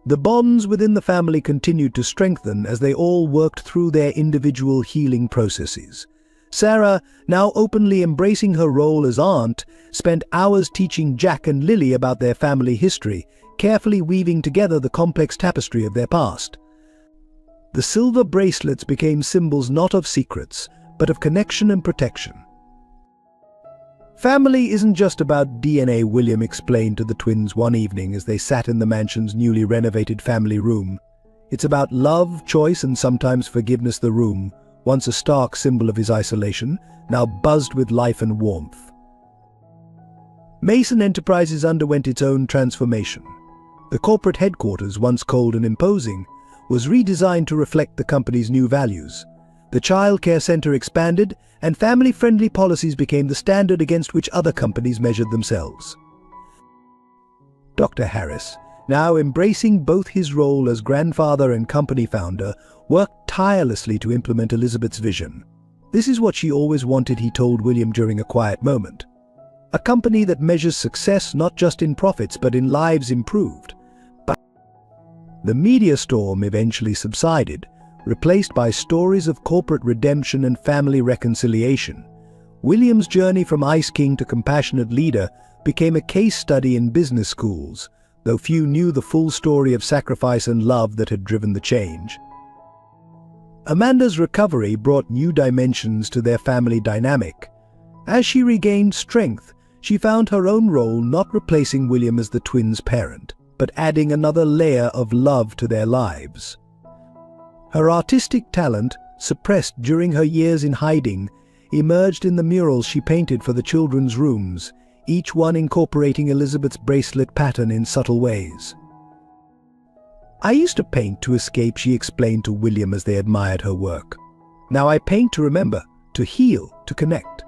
[SPEAKER 1] The bonds within the family continued to strengthen as they all worked through their individual healing processes. Sarah, now openly embracing her role as aunt, spent hours teaching Jack and Lily about their family history, carefully weaving together the complex tapestry of their past. The silver bracelets became symbols not of secrets, but of connection and protection. Family isn't just about DNA, William explained to the twins one evening as they sat in the mansion's newly renovated family room. It's about love, choice, and sometimes forgiveness. The room, once a stark symbol of his isolation, now buzzed with life and warmth. Mason Enterprises underwent its own transformation. The corporate headquarters, once cold and imposing, was redesigned to reflect the company's new values. The child care center expanded, and family-friendly policies became the standard against which other companies measured themselves. Dr. Harris, now embracing both his role as grandfather and company founder, worked tirelessly to implement Elizabeth's vision. This is what she always wanted, he told William during a quiet moment. A company that measures success not just in profits but in lives improved. But the media storm eventually subsided, replaced by stories of corporate redemption and family reconciliation. William's journey from Ice King to compassionate leader became a case study in business schools, though few knew the full story of sacrifice and love that had driven the change. Amanda's recovery brought new dimensions to their family dynamic. As she regained strength, she found her own role not replacing William as the twins' parent, but adding another layer of love to their lives. Her artistic talent, suppressed during her years in hiding, emerged in the murals she painted for the children's rooms, each one incorporating Elizabeth's bracelet pattern in subtle ways. I used to paint to escape, she explained to William as they admired her work. Now I paint to remember, to heal, to connect.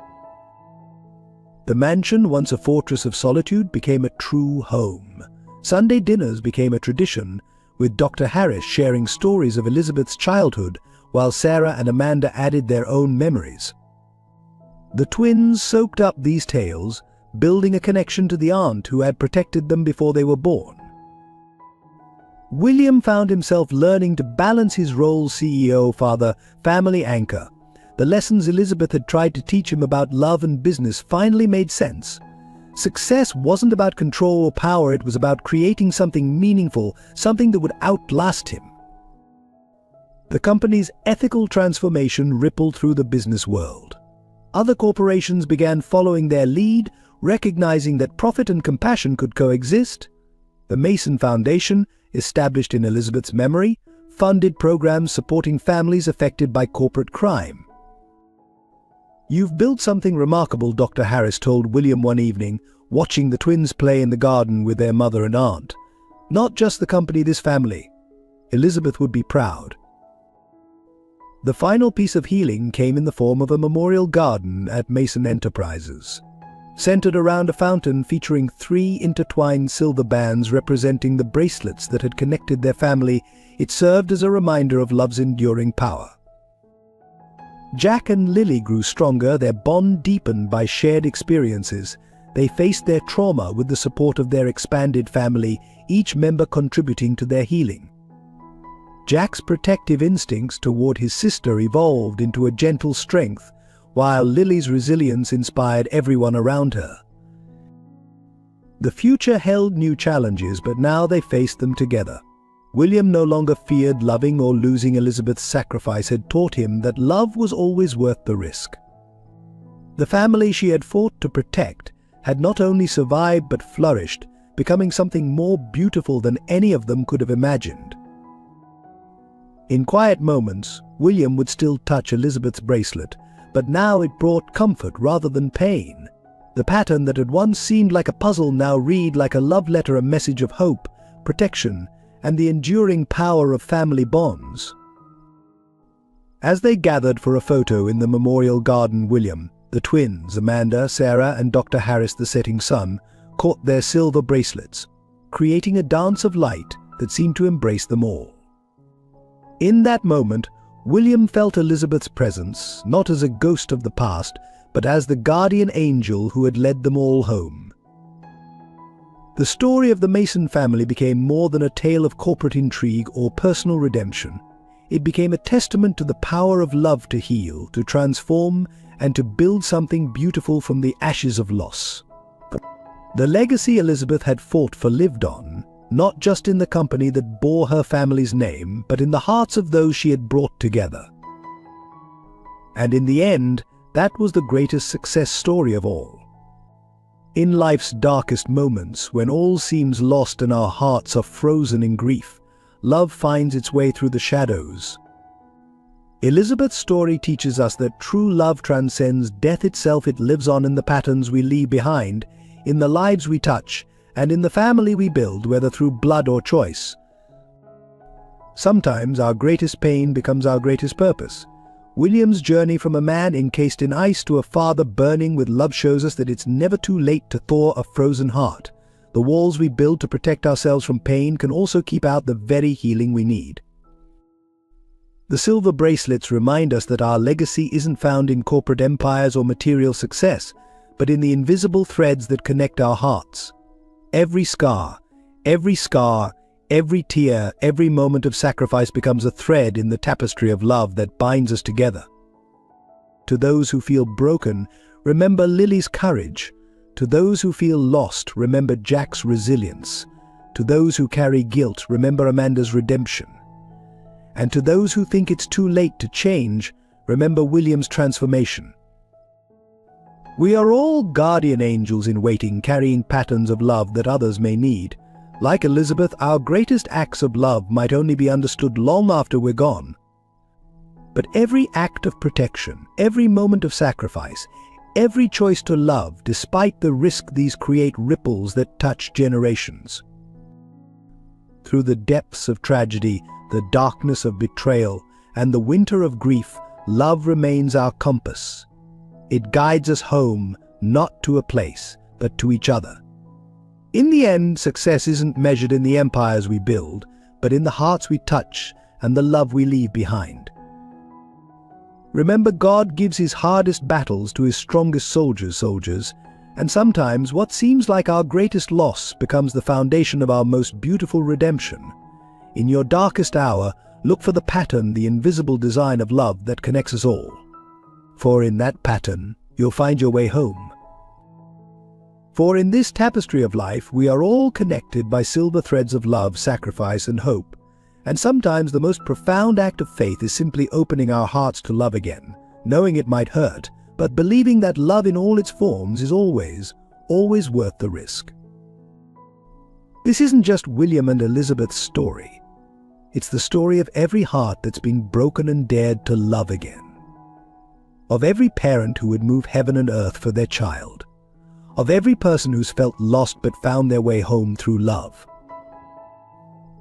[SPEAKER 1] The mansion, once a fortress of solitude, became a true home. Sunday dinners became a tradition, with Dr. Harris sharing stories of Elizabeth's childhood, while Sarah and Amanda added their own memories. The twins soaked up these tales, building a connection to the aunt who had protected them before they were born. William found himself learning to balance his role: CEO, father, family anchor. The lessons Elizabeth had tried to teach him about love and business finally made sense. Success wasn't about control or power, it was about creating something meaningful, something that would outlast him. The company's ethical transformation rippled through the business world. Other corporations began following their lead, recognizing that profit and compassion could coexist. The Mason Foundation, established in Elizabeth's memory, funded programs supporting families affected by corporate crime. "You've built something remarkable," Dr. Harris told William one evening, watching the twins play in the garden with their mother and aunt. "Not just the company, this family. Elizabeth would be proud." The final piece of healing came in the form of a memorial garden at Mason Enterprises. Centered around a fountain featuring 3 intertwined silver bands representing the bracelets that had connected their family, it served as a reminder of love's enduring power. Jack and Lily grew stronger, their bond deepened by shared experiences. They faced their trauma with the support of their expanded family, each member contributing to their healing. Jack's protective instincts toward his sister evolved into a gentle strength, while Lily's resilience inspired everyone around her. The future held new challenges, but now they faced them together. William no longer feared loving or losing. Elizabeth's sacrifice had taught him that love was always worth the risk. The family she had fought to protect had not only survived but flourished, becoming something more beautiful than any of them could have imagined. In quiet moments, William would still touch Elizabeth's bracelet, but now it brought comfort rather than pain. The pattern that had once seemed like a puzzle now read like a love letter, a message of hope, protection, and the enduring power of family bonds. As they gathered for a photo in the memorial garden, William, the twins, Amanda, Sarah, and Dr. Harris, the setting sun, caught their silver bracelets, creating a dance of light that seemed to embrace them all. In that moment, William felt Elizabeth's presence, not as a ghost of the past, but as the guardian angel who had led them all home. The story of the Mason family became more than a tale of corporate intrigue or personal redemption. It became a testament to the power of love to heal, to transform, and to build something beautiful from the ashes of loss. The legacy Elizabeth had fought for lived on, not just in the company that bore her family's name, but in the hearts of those she had brought together. And in the end, that was the greatest success story of all. In life's darkest moments, when all seems lost and our hearts are frozen in grief, love finds its way through the shadows. Elizabeth's story teaches us that true love transcends death itself. It lives on in the patterns we leave behind, in the lives we touch, and in the family we build, whether through blood or choice. Sometimes our greatest pain becomes our greatest purpose. William's journey from a man encased in ice to a father burning with love shows us that it's never too late to thaw a frozen heart. The walls we build to protect ourselves from pain can also keep out the very healing we need. The silver bracelets remind us that our legacy isn't found in corporate empires or material success, but in the invisible threads that connect our hearts. Every scar, every tear, every moment of sacrifice becomes a thread in the tapestry of love that binds us together. To those who feel broken, remember Lily's courage. To those who feel lost, remember Jack's resilience. To those who carry guilt, remember Amanda's redemption. And to those who think it's too late to change, remember William's transformation. We are all guardian angels in waiting, carrying patterns of love that others may need. Like Elizabeth, our greatest acts of love might only be understood long after we're gone. But every act of protection, every moment of sacrifice, every choice to love, despite the risk, these create ripples that touch generations. Through the depths of tragedy, the darkness of betrayal, and the winter of grief, love remains our compass. It guides us home, not to a place, but to each other. In the end, success isn't measured in the empires we build, but in the hearts we touch and the love we leave behind. Remember, God gives his hardest battles to his strongest soldiers, and sometimes what seems like our greatest loss becomes the foundation of our most beautiful redemption. In your darkest hour, look for the pattern, the invisible design of love that connects us all. For in that pattern, you'll find your way home. For in this tapestry of life, we are all connected by silver threads of love, sacrifice, and hope. And sometimes the most profound act of faith is simply opening our hearts to love again, knowing it might hurt, but believing that love in all its forms is always worth the risk. This isn't just William and Elizabeth's story. It's the story of every heart that's been broken and dared to love again. Of every parent who would move heaven and earth for their child. Of every person who's felt lost but found their way home through love.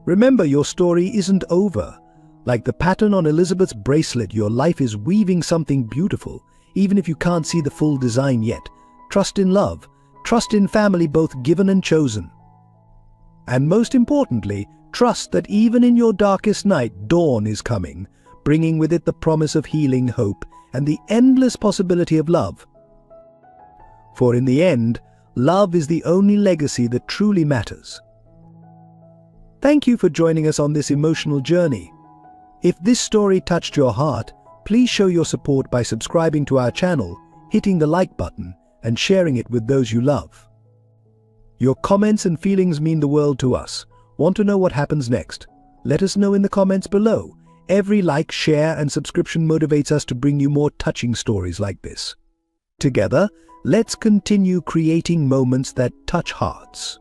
[SPEAKER 1] Remember, your story isn't over. Like the pattern on Elizabeth's bracelet, your life is weaving something beautiful, even if you can't see the full design yet. Trust in love, trust in family, both given and chosen. And most importantly, trust that even in your darkest night, dawn is coming, bringing with it the promise of healing, hope, and the endless possibility of love. For in the end, love is the only legacy that truly matters. Thank you for joining us on this emotional journey. If this story touched your heart, please show your support by subscribing to our channel, hitting the like button, and sharing it with those you love. Your comments and feelings mean the world to us. Want to know what happens next? Let us know in the comments below. Every like, share, and subscription motivates us to bring you more touching stories like this. Together, let's continue creating moments that touch hearts.